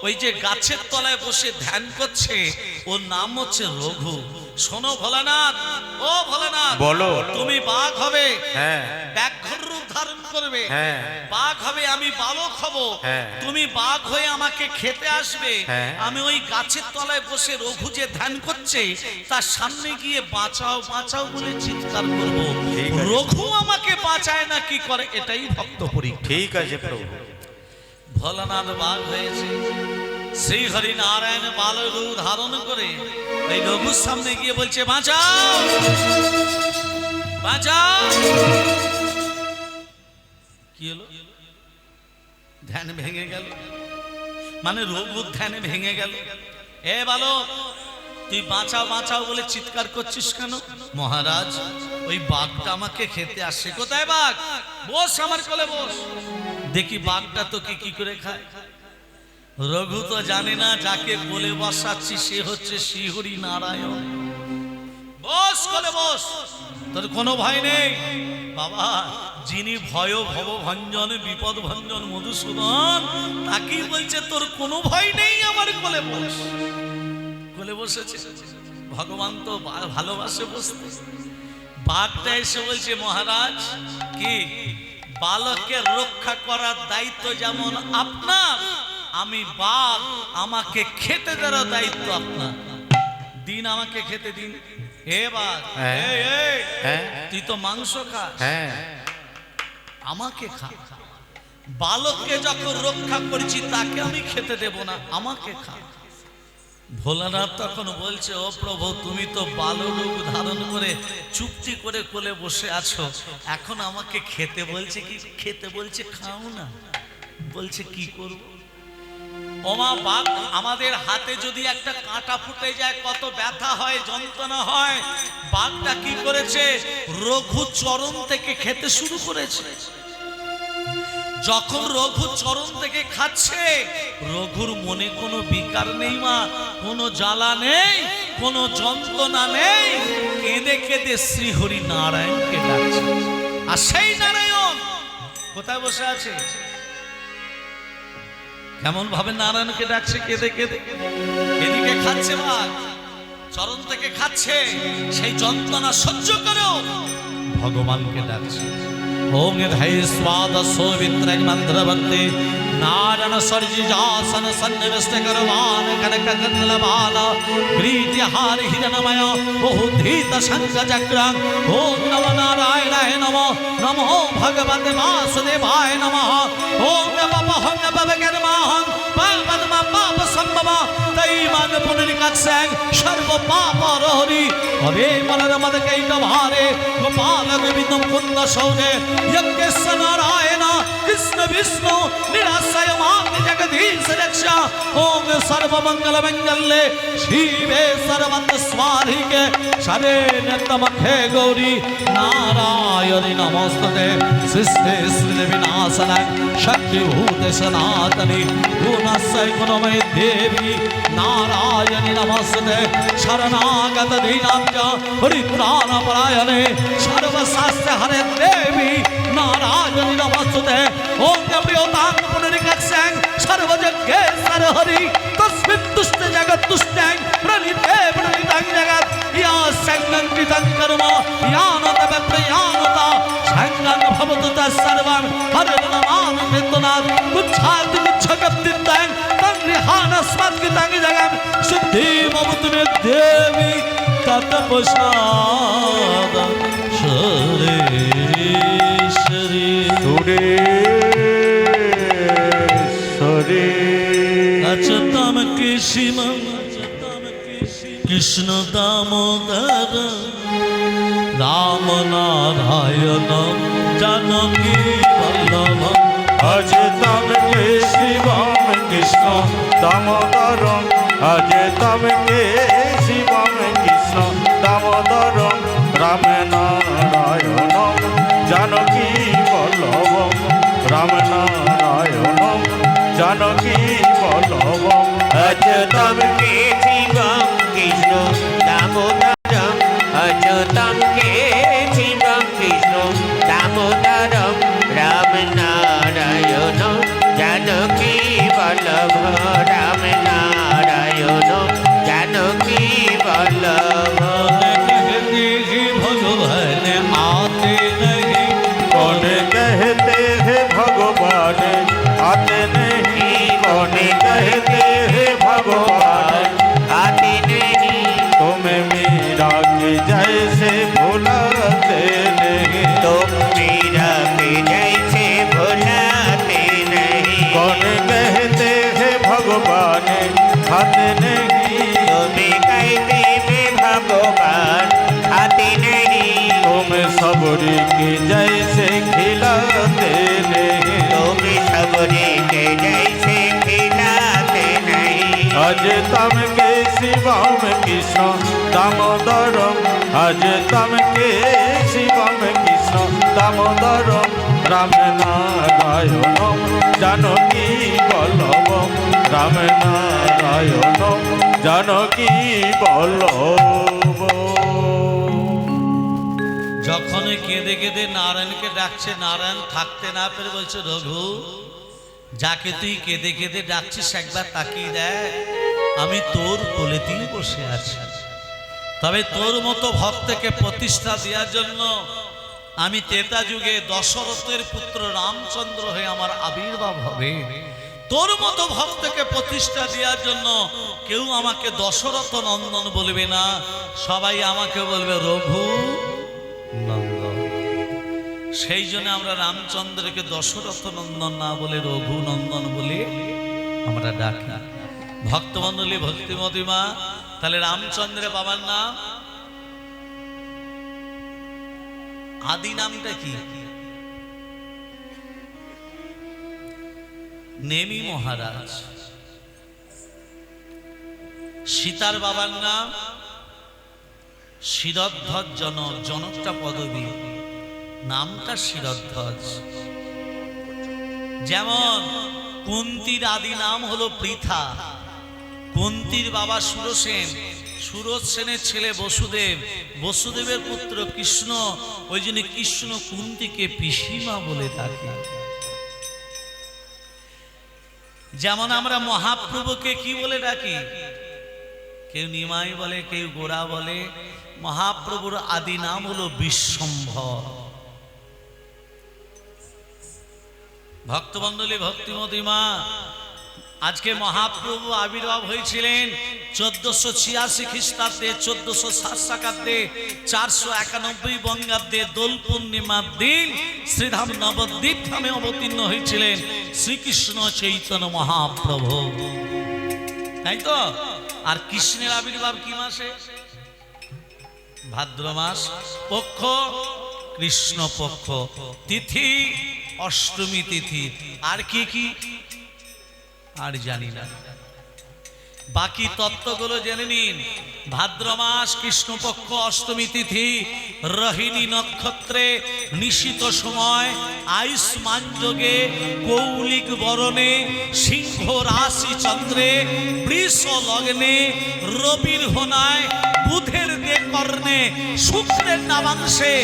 ওই যে গাছের তলায় বসে ধ্যান করছে, ওর নাম হচ্ছে রঘু। শোনো ভোলানাথ, ও ভোলানাথ, বলো, তুমি বাঘ হবে, ব্যাঘ্র রূপ ধারণ করবে, বাঘ হবে, আমি বালক হব, তুমি বাঘ হয়ে আমাকে খেতে আসবে, আমি ওই গাছের তলায় বসে রঘু যে ধ্যান করছে তার সামনে গিয়ে বাঁচাও বাঁচাও বলে চিৎকার করব। রঘু আমাকে বাঁচায় না, কি করে? এটাই ভক্ত পরীক্ষা। ঠিক আছে প্রভু। ভোলানাথ বাঘ হয়েছে, শ্রী হরি নারায়ণ বালক রূপ ধারণ করে এই রঘুর সামনে গিয়ে বলছে, বাঁচাও বাঁচাও। কি হলো? ধ্যান ভেঙে গেল, মানে রঘুর ধ্যান ভেঙে গেল। এ বালক, তুই বাঁচাও বাঁচাও বলে চিৎকার করছিস কেন? মহারাজ, ওই বাঘটা আমাকে খেতে আসছে। কোথায় বাঘ? বস আমার কোলে বস, দেখি বাঘটা তোকে কি করে খায়। রঘু তো জানে না যাকে কোলে বসাচ্ছি সে হচ্ছে শ্রীহরি নারায়ণ। বস কোলে বস, তোর কোনো ভয় নেই। বাবা, যিনি ভয় ভব ভঞ্জন বিপদ ভঞ্জন মধুসূদন, তাকেই বলছে তোর কোনো ভয় নেই, আমার কোলে বস। কোলে বসেছে। ভগবান তো ভালোবাসে বসতে। বাঘটা এসে বলছে, মহারাজ, কি বালককে রক্ষা করার দায়িত্ব যেমন আপনার, আমি বাঘ, আমাকে খেতে দেওয়ার দায়িত্ব আপনার। দিন, আমাকে খেতে দিন। হে বাঘ, তুই তো মাংস খাস, আমাকে খা। বালককে যখন রক্ষা করেছি তাকে আমি খেতে দেব না, আমাকে খা। ভোলানাথ তখন বলছে, ও প্রভু, তুমি তো বালরূপ ধারণ করে চুপটি করে কোলে বসে আছো, এখন আমাকে খেতে বলছে কি? খেতে বলছে খাও না, বলছে কি করব? ওমা বাঘ, আমাদের হাতে যদি একটা কাঁটা ফুটে যায় কত ব্যথা হয়, যন্ত্রণা হয়। বাঘটা কি করেছে? রঘু চরণ থেকে খেতে শুরু করেছে। যখন রঘু চরণ থেকে খাচ্ছে, রঘুর মনে কোনো বিকার নেই মা, কোনো জ্বালা নেই, কোনো যন্ত্রণা নেই। কেঁদে কেঁদে শ্রীহরি নারায়ণকে ডাকছে। আর সেই নারায়ণ কোথায় বসে আছে? কেমন ভাবে নারায়ণকে ডাকছে? কেঁদে কেঁদে। এদিকে খাচ্ছে মা, চরণ থেকে খাচ্ছে, সেই যন্ত্রণা সহ্য করেও ভগবানকে ডাকছে। ओम धै स्वाद सोवित्रग मंत्रवत्ते नारायण सर्जिजासन सन्निविष्ट करवान कनक गंधलबाल प्रीतिहार हिरणमय बहुधीत शंख चक्रं। ओम नमो नारायणाय नमो नमो भगवते वासुदेवाय नमः। ओम नमः भगवगर्माहं पापदमा पाप संभव तैमान पुनरिकत्सं सर्व पाप रोहरि अरे मनरमद कैटभारे गोपाल गोविंद मुकुंद सौरे यज्ञेश नारायण कृष्ण विष्णु निराशय मां जगदीश रक्षा। ओम सर्वमंगल मंगल्ये शिवे सर्वत्र स्वाधिके शरण्य त्र्यंबके गौरी नारायणि नमोस्तुते। सृष्टि स्थिति विनाशनं शक्तिभूते सनातनि गुणस्य गुणमयि देवी नारायणि नमोस्तुते। शरणागत दीनां च परित्राणपरायणे सर्वशास्त्र हरे देवी नारायणि नमोस्तुते। ओम प्रियतां पुनरिकत्सं सर्वजगेश्वर हरि तस्मिन् तुष्ट जगत् तुष्टं प्रणीते प्रणीतं जगत् या संगं कृतं कर्म यानत प्रयानता संगं भवतु तत्सर्वं हरिर्नमामि कृतनाथ गुच्छात् गुच्छकप्तितं तं निहानस्मत्कृतं जगं सिद्धिमवतु मे देवी तत्प्रसाद सुरेश्वरी सुरेश्वरी अच्युतम केशिमं कृष्ण दामोदर राम नारायण जानकी वल्लभम। अजतम के शिवम कृष्ण दामोदरम अजतम के शिवम कृष्ण दामोदरम राम नारायणम जानकी वल्लभम राम नारायणम जानकी वल्लभम। अच्युतम के शिवम कृष्ण दामोदरम अच्युतम के शिवम कृष्ण दामोदरम राम नारायण जानकी वल्लभ राम नारायण जानकी वल्लभ। भगवान आते नहीं कौन कहते हैं भगवान आते नहीं कौन कहते हैं भगवान आते नहीं तुम्हें मीरा के जैसे भुलाते नहीं तुम मीरा के जैसे भुलाते नहीं। कौन कहते हैं भगवान आते नहीं तुम्हें कहते में भगवान आते नहीं तुम सबरी के जैसे खिलाते नहीं तुम सबरे के जैसे खिलाते नहीं। अज तम के शिवम कृष्ण दामोदरम अज तम के शिवम कृष्ण दामोदरम राम नारायणम जानकी वल्लभम राम नारायणम जानकी वल्लभ। যখন কেঁদে কেঁদে নারায়ণকে ডাকছে, নারায়ণ থাকতে না পেরে বলছে রঘু যাকে তুই কেঁদে কেঁদে ডাকছিস একবার তাকিয়ে দেখ, আমি তোর কোলেতেই বসে আছি। তবে তোর মতো ভক্তকে প্রতিষ্ঠা দেওয়ার জন্য আমি ত্রেতা যুগে দশরথের পুত্র রামচন্দ্র হয়ে আমার আবির্ভাব হবে। তোর মতো ভক্তকে প্রতিষ্ঠা দেওয়ার জন্য কেউ আমাকে দশরথ নন্দন বলবে না, সবাই আমাকে বলবে রঘু নন্দন। সেই জন্য আমরা রামচন্দ্রকে দশরথ নন্দন না বলে রঘু নন্দন বলে আমরা ডাকি। ভক্তমণ্ডলী ভক্তিমতী মা, তাহলে রামচন্দ্রের বাবার নাম আদি নামটা কি? নেমি মহারাজ। সীতার বাবার নাম শিরধ্বজ জনক, জনকটা পদবী, নামটা শিরধ্বজ। যেমন কুন্তির আদি নাম হলো পৃথা, কুন্তির বাবা সুরসেন, সুরজ সেনের ছেলে বসুদেব, বসুদেবের পুত্র কৃষ্ণ, ওই জন্য কৃষ্ণ কুন্তিকে পিসিমা বলে ডাকে। যেমন আমরা মহাপ্রভুকে কি বলে ডাকি, কেউ নিমাই বলে, কেউ গোড়া বলে। মহাপ্রভুর আদি নাম হলো বিশ্বম্ভর। ভক্তমণ্ডলী, ভক্তিমতী মা, আজকে মহাপ্রভু আবির্ভাব হয়েছিলেন 1486 খ্রিস্টাব্দে, 1407 শাকাব্দে, 491 বঙ্গাব্দে দোল পূর্ণিমার দিন শ্রীধাম নবদ্বীপ ধামে অবতীর্ণ হয়েছিলেন শ্রীকৃষ্ণ চৈতন্য মহাপ্রভু, তাই তো? আর কৃষ্ণের আবির্ভাব কি মাসে? ভাদ্র মাস, পক্ষ কৃষ্ণ পক্ষ, তিথি অষ্টমী তিথি। আর কি কি আর জানি না, বাকি তত্ত্বগুলো জেনে নিন। ভাদ্র মাস, কৃষ্ণপক্ষ, অষ্টমী তিথি, রোহিণী নক্ষত্রে, নিশিত সময়, আয়ুষ্মান যোগে, কৌলিক বরণে, সিংহ রাশি চন্দ্রে, বৃষ লগ্নে, রবির হোনায়, বুধের দে কর্ণে, শুক্রের নামাংশে,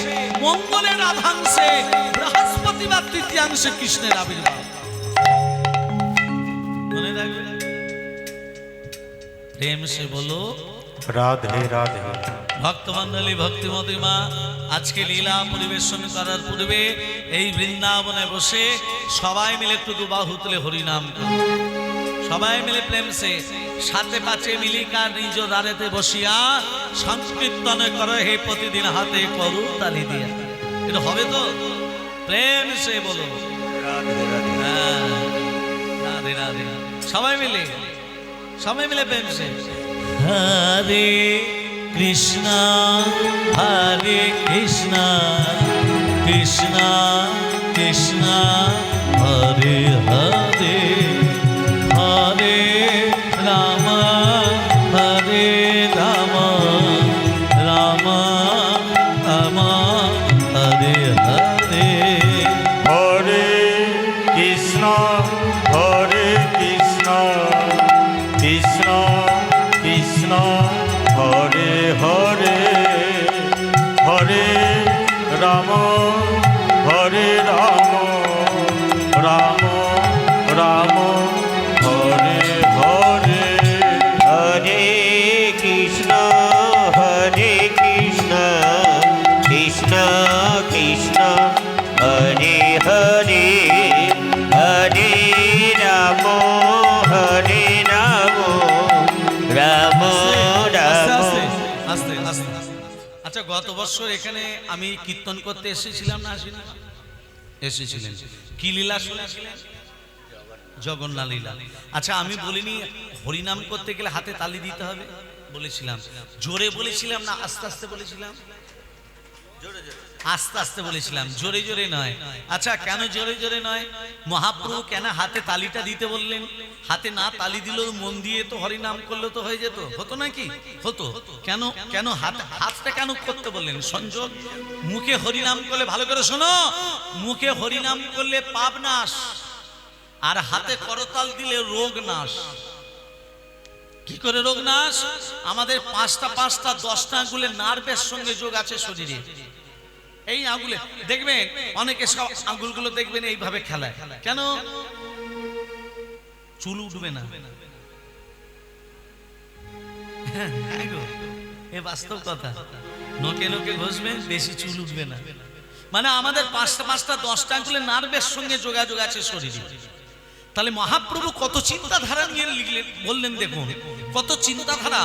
মঙ্গলের আধাংশে, বৃহস্পতিবার তৃতীয়াংশে কৃষ্ণের আবির্ভাব। মনে রাখবে, প্রেম সে বলো রাধে রাধে। ভক্তমণ্ডলী, ভক্তিমতী মা, আজকে লীলা পরিবেশন করার পূর্বে এই বৃন্দাবনে বসে সবাই মিলে একটু বাহু তুলে হরিনাম করো। সবাই মিলে প্রেম সে সাথে পাচে মিলিকা নিজ দ্বারেতে বসিয়া সংকীর্তন করো হে প্রতিদিন হাতে করু তালি দিয়া। এটা হবে তো? প্রেম সে বলো রাধে রাধে। হ্যাঁ, রাধে রাধে। সবাই মিলে, সবাই মিলে প্রেম সে হরে কৃষ্ণ হরে কৃষ্ণ কৃষ্ণ কৃষ্ণ হরে হরে হরে রাম হরে রাম রাম রাম হরে হরে। হরে কৃষ্ণ হরে কৃষ্ণ কৃষ্ণ কৃষ্ণ হরে হরে হরে রাম হরে রাম রাম রাম হরে হরে। হরে কৃষ্ণ হরে কৃষ্ণ কৃষ্ণ কৃষ্ণ হরে হরে হরে রাম হরে রাম রাম রাম। আস্তে আস্তে। আচ্ছা, গত বছর এখানে আমি কীর্তন করতে এসেছিলাম না, আসিনি? এসেছিলেন। কি লীলা শুনেছিলেন? জগন্নাথ লীলা। আচ্ছা, আমি বলিনি হরিনাম করতে গেলে হাতে তালি দিতে হবে? বলেছিলাম। জোরে বলেছিলাম না আস্তে আস্তে বলেছিলাম? আস্তে আস্তে বলেছিলাম, জোরে জোরে নয়। আচ্ছা, কেন জোরে জোরে নয়? মহাপ্রভু কেন হাতে তালিটা দিতে বললেন? হাতে না তালি দিল, মন দিয়ে তো হরিনাম করলে তো হয়ে যেত, হতো নাকি? হতো। কেন কেন হাতটা কেন করতে বললেন? সংযোগ। মুখে হরিনাম করলে, ভালো করে শোনো, মুখে হরিনাম করলে পাপ নাশ, আর হাতে করতাল দিলে রোগ নাশ। কি করে রোগ নাশ? আমাদের পাঁচটা 10টা আঙ্গুলের নার্ভের সঙ্গে যোগ আছে শরীরে। এই আঙ্গুলে দেখবেন অনেকে সব আঙ্গুলগুলো দেখবেন এইভাবে খেলায়। কেন? চুল উঠবে না। এ বাস্তব কথা। নোকে নোকে ঘষবেন, বেশি চুল উঠবে না। মানে আমাদের পাঁচটা 10টা আঙ্গুলের নার্ভের সঙ্গে যোগাযোগ আছে শরীরে। তাহলে মহাপ্রভু কত চিন্তাধারা নিয়ে লিখলেন, বললেন দেখুন কত চিন্তাধারা।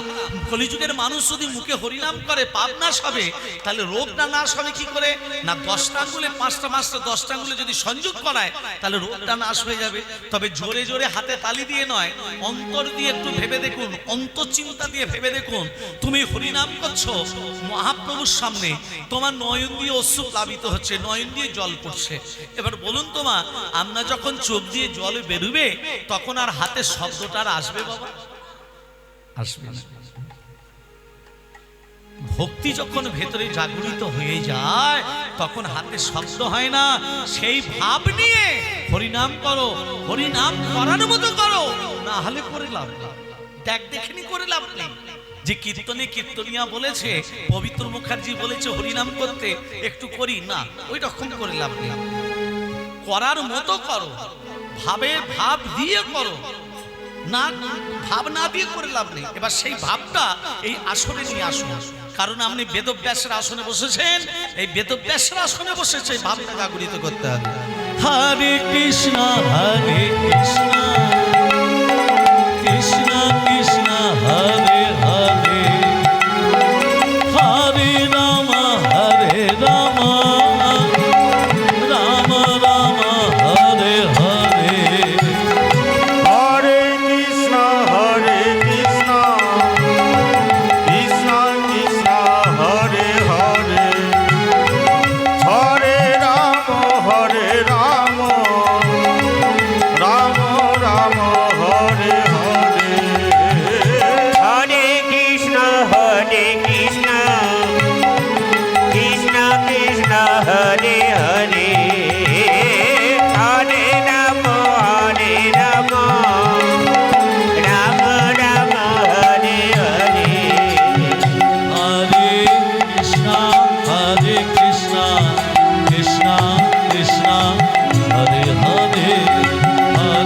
কলিযুগের মানুষ যদি মুখে হরিনাম করে পাপ নাশ হবে, তাহলে রোগটা নাশ হবে কি করে? না 10টা আঙ্গুলে 5টা 10টা আঙ্গুলে যদি সংযোগ করায় তাহলে রোগটা নাশ হয়ে যাবে। তবে জোরে জোরে হাতে তালি দিয়ে নয়, অন্তর দিয়ে একটু ভেবে দেখুন, অন্তর চিন্তা দিয়ে ভেবে দেখুন। তুমি হরিনাম করছো মহাপ্রভুর সামনে, তোমার নয়ন দিয়ে অশ্রু প্লাবিত হচ্ছে, নয়ন দিয়ে জল পড়ছে। এবার বলুন তোমা, আমরা যখন চোখ দিয়ে জল বেরোবে তখন আর হাতের শব্দটা আর আসবে বাবা? আসবে না। ভক্তি যখন ভেতরে জাগরিত হয়ে যায় তখন হাতে শব্দ হয় না, সেই ভাব নিয়ে হরিনাম করো, হরিনাম করার মতো করো, না হলে করে লাভ নেই। দেখেনি করে লাভ নেই। যে কীর্তনে কীর্তনিয়া বলেছে, পবিত্র মুখার্জি বলেছে হরিনাম করতে, একটু করি না, ওই রকম করে লাভ নেই। করার মতো করো, ভাবের ভাব দিয়ে করো, না ভাব না দিয়ে করে লাভ নেই। এবার সেই ভাবটা এই আসনে নিয়ে আসুন, কারণ আপনি বেদব্যাসের আসনে বসেছেন, এই বেদব্যাসের আসনে বসেছে, ভাবটা জাগরিত করতে হবে। হরে কৃষ্ণ কৃষ্ণ কৃষ্ণ হরে হরে, হরে রাম রাম রাম হরে হরে। হরে কৃষ্ণ কৃষ্ণ কৃষ্ণ হরে হরে, হরে রাম রাম রাম হরে হরে। হরে কৃষ্ণ কৃষ্ণ কৃষ্ণ হরে হরে, হরে রাম রাম রাম হরে হরে। হরে কৃষ্ণ কৃষ্ণ কৃষ্ণ কৃষ্ণ হরে হরে, হরে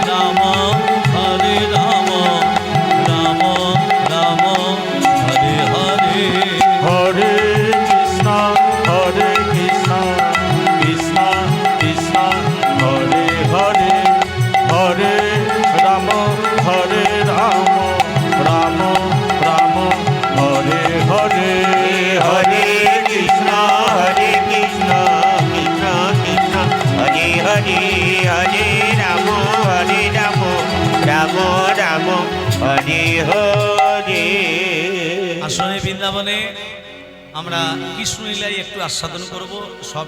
রাম রাম রাম হরে হরে। হরে কৃষ্ণ কৃষ্ণ কৃষ্ণ হরে হরে, হরে রাম রাম রাম হরে হরে। হরে কৃষ্ণ কৃষ্ণ কৃষ্ণ হরে হরে, হরে রাম রাম রাম হরে হরে। আসলে বৃন্দাবনে আমরা কৃষ্ণলীলায় একটু আস্বাদন করব। সব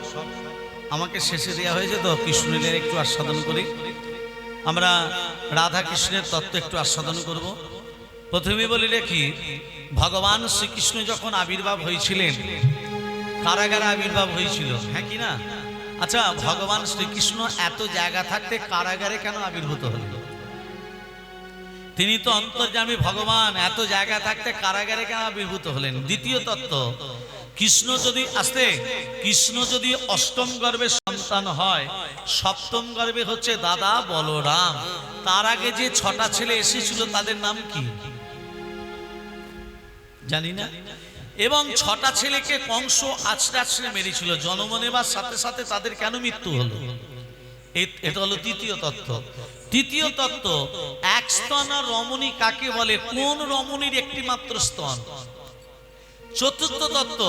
আমাকে শেষে দেওয়া হয়েছে তো, কৃষ্ণলীলায় একটু আস্বাদন করি। আমরা রাধা কৃষ্ণের তত্ত্ব একটু আস্বাদন করব। প্রথমে বলি রেখি, ভগবান শ্রীকৃষ্ণ যখন আবির্ভাব হয়েছিলেন, কারাগারে আবির্ভাব হয়েছিল, হ্যাঁ কি না? আচ্ছা, ভগবান শ্রীকৃষ্ণ এত জায়গা থাকতে কারাগারে কেন আবির্ভূত হলেন? তিনি তো অন্তর্যামী ভগবান, এত জায়গা থাকতে কারাগারে কেন আবির্ভূত হলেন? দ্বিতীয় তত্ত্ব, কৃষ্ণ যদি অষ্টম গর্ভে সন্তান হয়, সপ্তম গর্ভে হচ্ছে দাদা বলরাম, তার আগে যে 6টা ছেলে এসেছিল তাদের নাম কি জানি না। এবং 6টা ছেলেকে কংস আছড়ে আছড়ে মেরেছিল, জন্ম নেবার সাথে সাথে তাদের কেন মৃত্যু হলো? এটা হলো তৃতীয় তত্ত্ব। তৃতীয় তত্ত্ব, এক স্তন রমণী কাকে বলে, কোন রমণীর একটি মাত্র স্তন? চতুর্থ তত্ত্ব,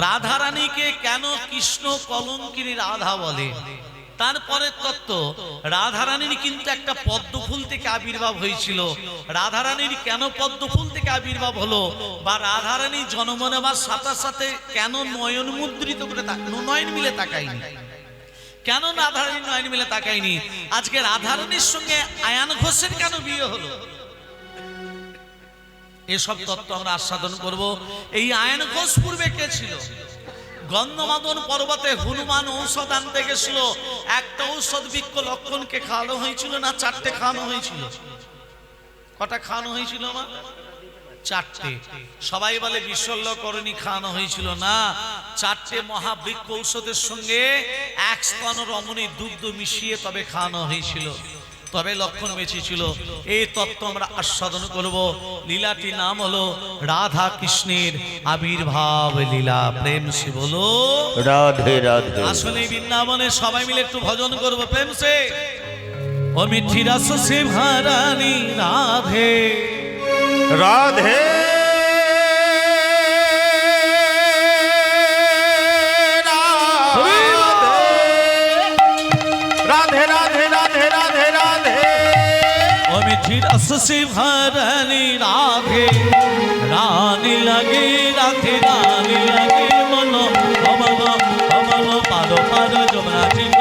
রাধারানীকে কেন কৃষ্ণ কলঙ্কিনী রাধা বলে? তারপরে তত্ত্ব, রাধারানীর কিন্তু একটা পদ্ম ফুল থেকে আবির্ভাব হয়েছিল, রাধারানীর কেন পদ্ম ফুল থেকে আবির্ভাব হলো? বা রাধারানী জন্ম নেবার সাথে সাথে কেন নয়ন মুদ্রিত করে নয়ন মিলে তাকায়নি? কেন রাধারানী নয়ন মিলে তাকায়নি? আজকে রাধারানীর সঙ্গে আয়ান ঘোষের কেন বিয়ে হলো? এসব তত্ত্ব আমরা আস্বাদন করব। এই আয়ান ঘোষ পূর্বে কে ছিল? গন্ধমাদন পর্বতে হনুমান ঔষধ আনতে গেছিল, একটা ঔষধ বৃক্ষ লক্ষণকে খাওয়ানো হয়েছিল না 4টে খাওয়ানো হয়েছিল? কটা খাওয়ানো হয়েছিল মা? 4টে। সবাই বলে বিশল্যকরণী খাওয়ানো হয়েছিল না, 4টে মহাবৃক্ষ ঔষধের সঙ্গে এক স্তন রমণী দুগ্ধ মিশিয়ে তবে খাওয়ানো হয়েছিল, তবে লক্ষণ বেঁচেছিল। এই তত্ত্ব আমরা আস্বাদন করব। লীলাটি নাম হলো রাধা কৃষ্ণের আবির্ভাব লীলা। প্রেম সে বলো রাধে রাধে। আসলে বৃন্দাবনে সবাই মিলে একটু ভজন করব প্রেম সে। ও মিঠি রস সে ভরানি রাধে রাধে রাধে রাধে রাধে রাধে রাধে। ও মিঠি রস সে ভরানি রাধে, রানী লাগে রাধে, রানী লাগে মনো অমল অমল পাদো পাদো যমুনা চিন্ত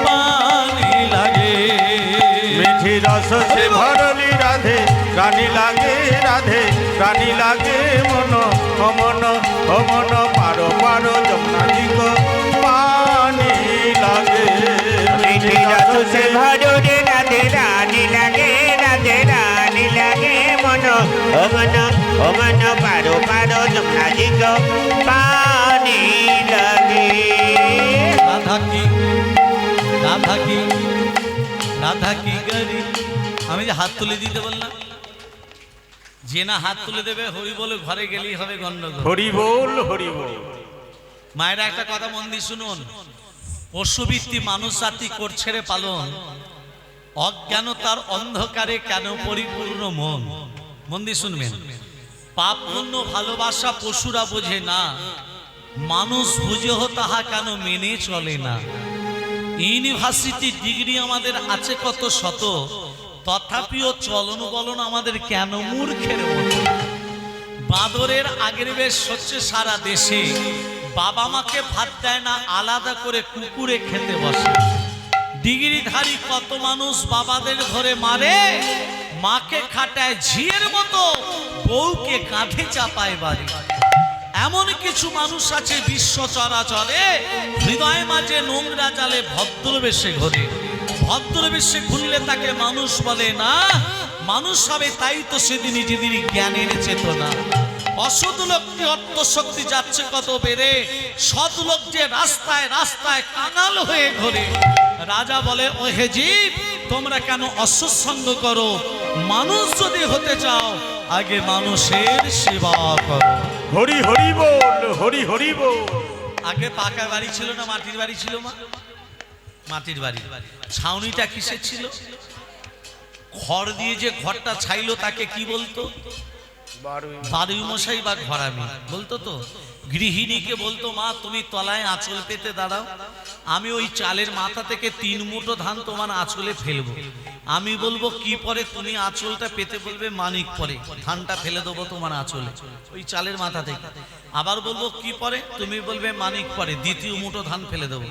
পানি লাগে। মিঠি রস সে ভরলি রাধে, রানী লাগে রাধে, রানী লাগে মন অমন পারো পারো যমুনাজি গো পানি লাগে মিঠি রস সে ভরো রে রাধে রানী লাগে রাধে রানী লাগে মন অমন পারো পারো যমুনাজি গো পানি লাগে। রাধা কি রাধা কি রাধা কি গরি। আমি যে হাত তুলে দিতে বললাম, যে না হাত তুলে দেবে হরি বলে ঘরে গেলেই হবে গন্ডগোল। হরি বল হরি বল। মায়েরা একটা কথা মন দিয়ে শুনুন, পশুবৃত্তি মানুষ জাতি করছে রে পালন, অজ্ঞানতার অন্ধকারে কেন পরিপূর্ণ মন। মন দিয়ে শুনবেন, পাপ পুণ্য ভালোবাসা পশুরা বোঝে না, মানুষ বুঝেও তাহা কেন মেনে চলে না। ইউনিভার্সিটি ডিগ্রি আমাদের আছে কত শত, তথাপিও চলন বলন আমাদের কেন মূর্খের মতো। বাঁদরের আগের বেশ হচ্ছে সারা দেশে, বাবা মাকে ভাত দেয় না, আলাদা করে কুকুরে খেতে বসে। ডিগ্রিধারী কত মানুষ বাবাদের ধরে মারে, মাকে খাটায় ঝিয়ের মতো, বউকে কাঁধে চাপায় বাড়ি। এমন কিছু মানুষ আছে বিশ্ব চরাচরে, হৃদয় মাঝে নোংরা জালে ভদ্রবেশে ঘোরে। ভদ্রবেশে ঘুরলে তাকে মানুষ বলে না, মানুষ হবে তাই তো সেদিন যেদিন জ্ঞানের চেতনা। অসৎ লোকটি অর্থশক্তি যাচ্ছে কত বেড়ে, সৎ লোক যে রাস্তায় রাস্তায় কাঙাল হয়ে ঘোরে। রাজা বলে ও হে জীব, তোমরা কেন অসৎসঙ্গ করো? মানুষ যদি হতে চাও আগে মানুষের সেবা করো। হরি হরি বল হরি হরি বল। আগে পাকা বাড়ি ছিল না মাটির বাড়ি ছিল? মা মাটির বাড়ি। ছাউনিটা কিসের ছিল? খড় দিয়ে যে ঘরটা ছাইলো তাকে কি বলতো? বারুই মশাই বা ঘরামি বলতো। তো গৃহিণীকে বলতো, মা তুমি তলায় আঁচল পেতে দাঁড়াও, আমি ওই চালের মাথা থেকে 3 মুঠো ধান তোমার আঁচলে ফেলবো। আমি বলবো কি পরে? তুমি আঁচলটা পেতে বলবে মানিক পরে, ধানটা ফেলে দেবো তোমার আঁচলে ওই চালের মাথা থেকে। আবার বলবো কি পরে? তুমি বলবে মানিক পরে, দ্বিতীয় মুঠো ধান ফেলে দেবো।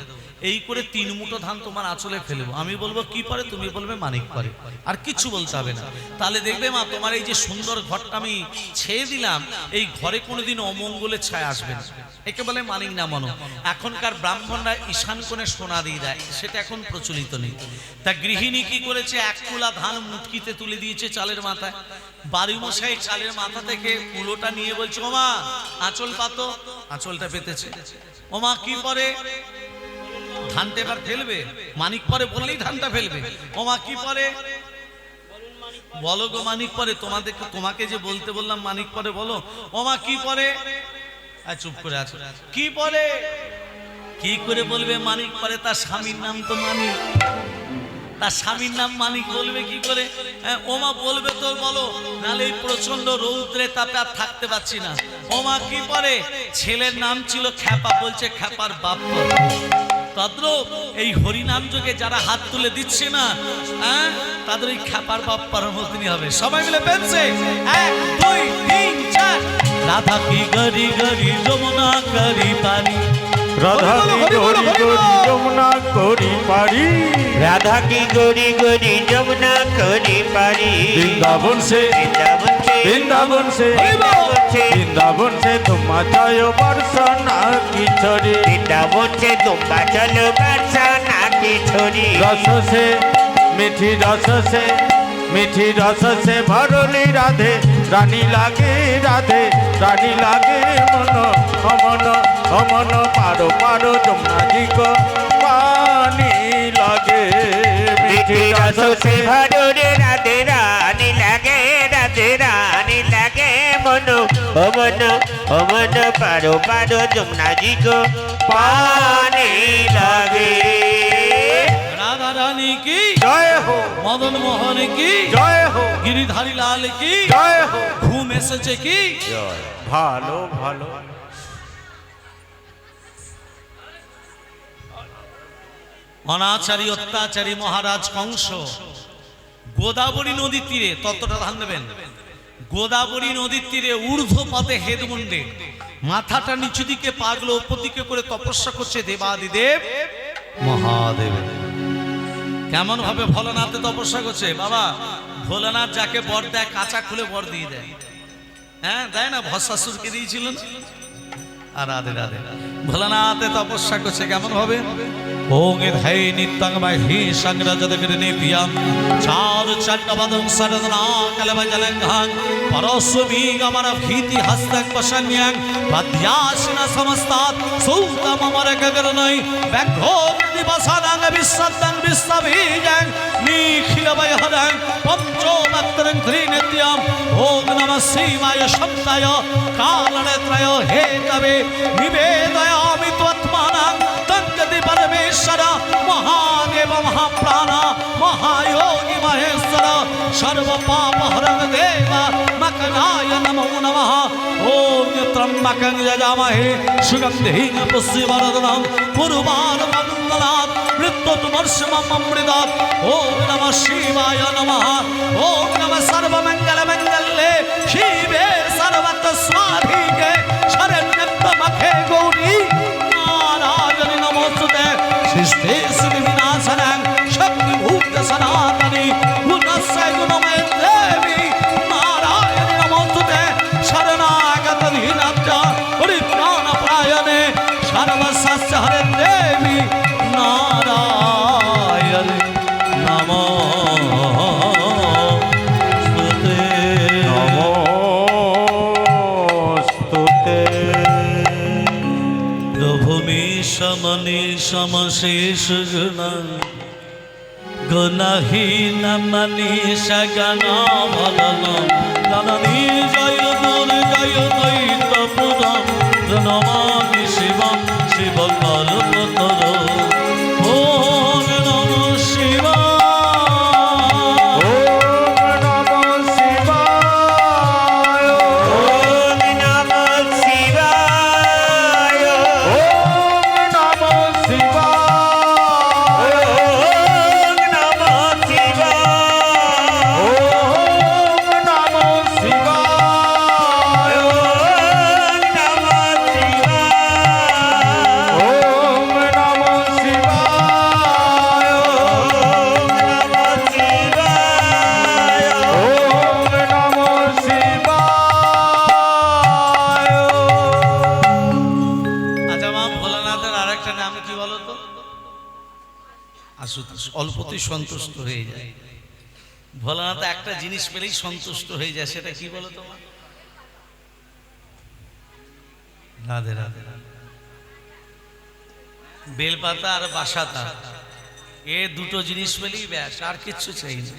এই করে 3 মুঠো ধান তোমার আঁচলে ফেলবো। আমি বলবো কি পরে? তুমি বলবে মানিক পরে। আর কিচ্ছু বলতে হবে না। তাহলে দেখবে মা, তোমার এই যে সুন্দর ঘরটা আমি ছেয়ে দিলাম, এই ঘরে কোনোদিন অমঙ্গলের ছায়া আসবে না। একে বলে মানিক না মনো। এখনকার ব্রাহ্মণরা ঈশান কোণে সোনা দিয়ে দেয়, সেটা এখন প্রচলিত নেই। তা গৃহিণী কি করেছে? 1 কুলা ধান মুটকিতে তুলে দিয়েছে চালের মাথায়। বাড়ি মশাই চালের মাথা থেকে কুলোটা নিয়ে বলছে, ওমা আঁচল পাতো। আঁচলটা পেতেছে। ওমা কি পরে? ধানটা এবার ফেলবে। মানিক পরে বললেই ধানটা ফেলবে। ওমা কি পরে? বলো গো মানিক পরে। তোমাকে যে বলতে বললাম মানিক পরে বলো। ওমা কি পরে? চুপ করে আছো। কি পরে? কি করে বলবে মানিক পরে? তার স্বামীর নাম তো মানিক, তার স্বামীর নাম মানিক, বলবে কি করে? ওমা বলবে তো বলো, নাহলে এই প্রচন্ড রৌদ্রে তাপে আর থাকতে পারছি না। ওমা কি পরে? ছেলের নাম ছিল খ্যাপা, বলছে খ্যাপার বাপ। তদ্রূপ এই হরিনাম যোগে যারা হাত তুলে দিচ্ছে না, তাদের ওই খ্যাপার বাপ পরমতিনি হবে। সবাই মিলে পেয়েছে 1 2 3 4। রাধা কি গরি গরি যমুনা করি পারি, রাধা কি গরি গরি যমুনা করি পারি, রাধা কি গরি গরি যমুনা করি পারি। বৃন্দাবন সে বৃন্দাবন সে বৃন্দাবন সে তোমা চায় বর্ষনা কি ছড়ি, বৃন্দাবন সে তোমরা চলো বর্ষনা কি ছড়ি। রস সে মিঠি রস সে মিঠি রস সে ভরলি রাধে রানী লাগে রাধে রানী লাগে মন অমন অমন পারো পারো যমুনাজি গো পানি লাগে। মিঠি রস সে ভরলি রাধে রানী লাগে রাধে রানী লাগে মন অমন অমন পারো পারো যমুনাজি গো পানি লাগে। রাধা রানী কি জয় হো, মদন মোহন কি জয় হো, গিরিধারী লাল কি জয় হো। ঘুম এসেছে কি? ভালো ভালো। অনাচারী অত্যাচারী মহারাজ কংস গোদাবরী নদীর তীরে, তত্ত্বটা ধান দেবেন, গোদাবরী নদীর তীরে ঊর্ধ্ব পথে হেদমুন্ডে মাথাটা নিচু দিকে পাগলো উপর দিকে করে তপস্যা করছে দেবাদিদেব মহাদেব। কেমন ভাবে ভোলানাথে তপস্যা করছে? বাবা ভোলানাথ যাকে বর দেয় কাঁচা খুলে বর দিয়ে দেয়। হ্যাঁ দেয় না? ভস্মাসুরকে দিয়েছিল না? আর রাধে রাধে। ভোলানাথে তপস্যা করছে কেমন হবে? ওং এ ধাই নিত্যং বাহি সংরাজদগির নিত্যং চার চণ্ডবদং সরদনা কলবজলঙ্ঘং পরশুমি গমন ভীতি হস্তং পশন্যং পদ্যাসিন সমস্তাৎ সৌতম অমর গগরনৈ ব্যাঘ্রো দিবসাদং বিশ্বদং বিশ্ববীজং নিখিল বৈহরং পঞ্চমত্রং ত্রিনিত্যং ওং নমঃ শিবায় শব্দায় কালনেত্রয় হে তবে নিবেদয়ামি ত্বৎমানং তঙ্গতি পরমেশ্বর মহাদেব মহাপ্রাণ মহায়োগী মহেশ্বর সর্বপাপহরং দেব মকরায় নমো নমঃ ওম ত্রম্বকং যজামহে সুগন্ধিং পুষ্টিবর্ধনং পূর্বার্কমণ্ডলাৎ মৃত্যুর্মর্ষমমৃতাৎ ওম নমঃ শিবায় নমঃ ওম নমঃ সর্বমঙ্গলমঙ্গলে শিবে সর্বত্র স্বাধিকে শরণ্যত্বমখে গৌরী নারায়ণী নমোস্তুতে সৃষ্টি শ্রীবিনাশনং শক্তিভূত সনাতনী গুণস্য গুণময় দেবী নারায়ণী নমোস্তুতে শরণাগত দীনাত্য পরিত্রাণপরায়ণে সর্বশস্য হরে দেবী নারায়ণী নমোস্তুতে। নমোস্তুতে। ভূমি সমনি সমশেষ গুণ গুণহীন মনীষ গণ ভলন জননী জয় দুর্জয় দৈতপুরম নমামি শিবম শিব কল্পতর ওম নমঃ শিবায়। ওম নমঃ শিবায়। ওম নমঃ শিবায়। ওম নমঃ শিবায়। ওম নমঃ শিবায়। ওম নমঃ শিবায়। ওম নমঃ শিবায়। ওম নমঃ শিবায়। ওম নমঃ শিবায়। ওম নমঃ শিবায়। আচ্ছা মা ভোলানাথের আরেকটা নাম কি বলো তো? আশুতোষ। অল্পতেই সন্তুষ্ট হয়ে যায়। ভোলানাথ একটা জিনিস পেলেই সন্তুষ্ট হয়ে যায়, সেটা কি বলো তো মা? রাধে রাধে। বেলপাতা আর বাসাতা, এ দুটো জিনিস পেলেই ব্যাস, আর কিচ্ছু চাই না।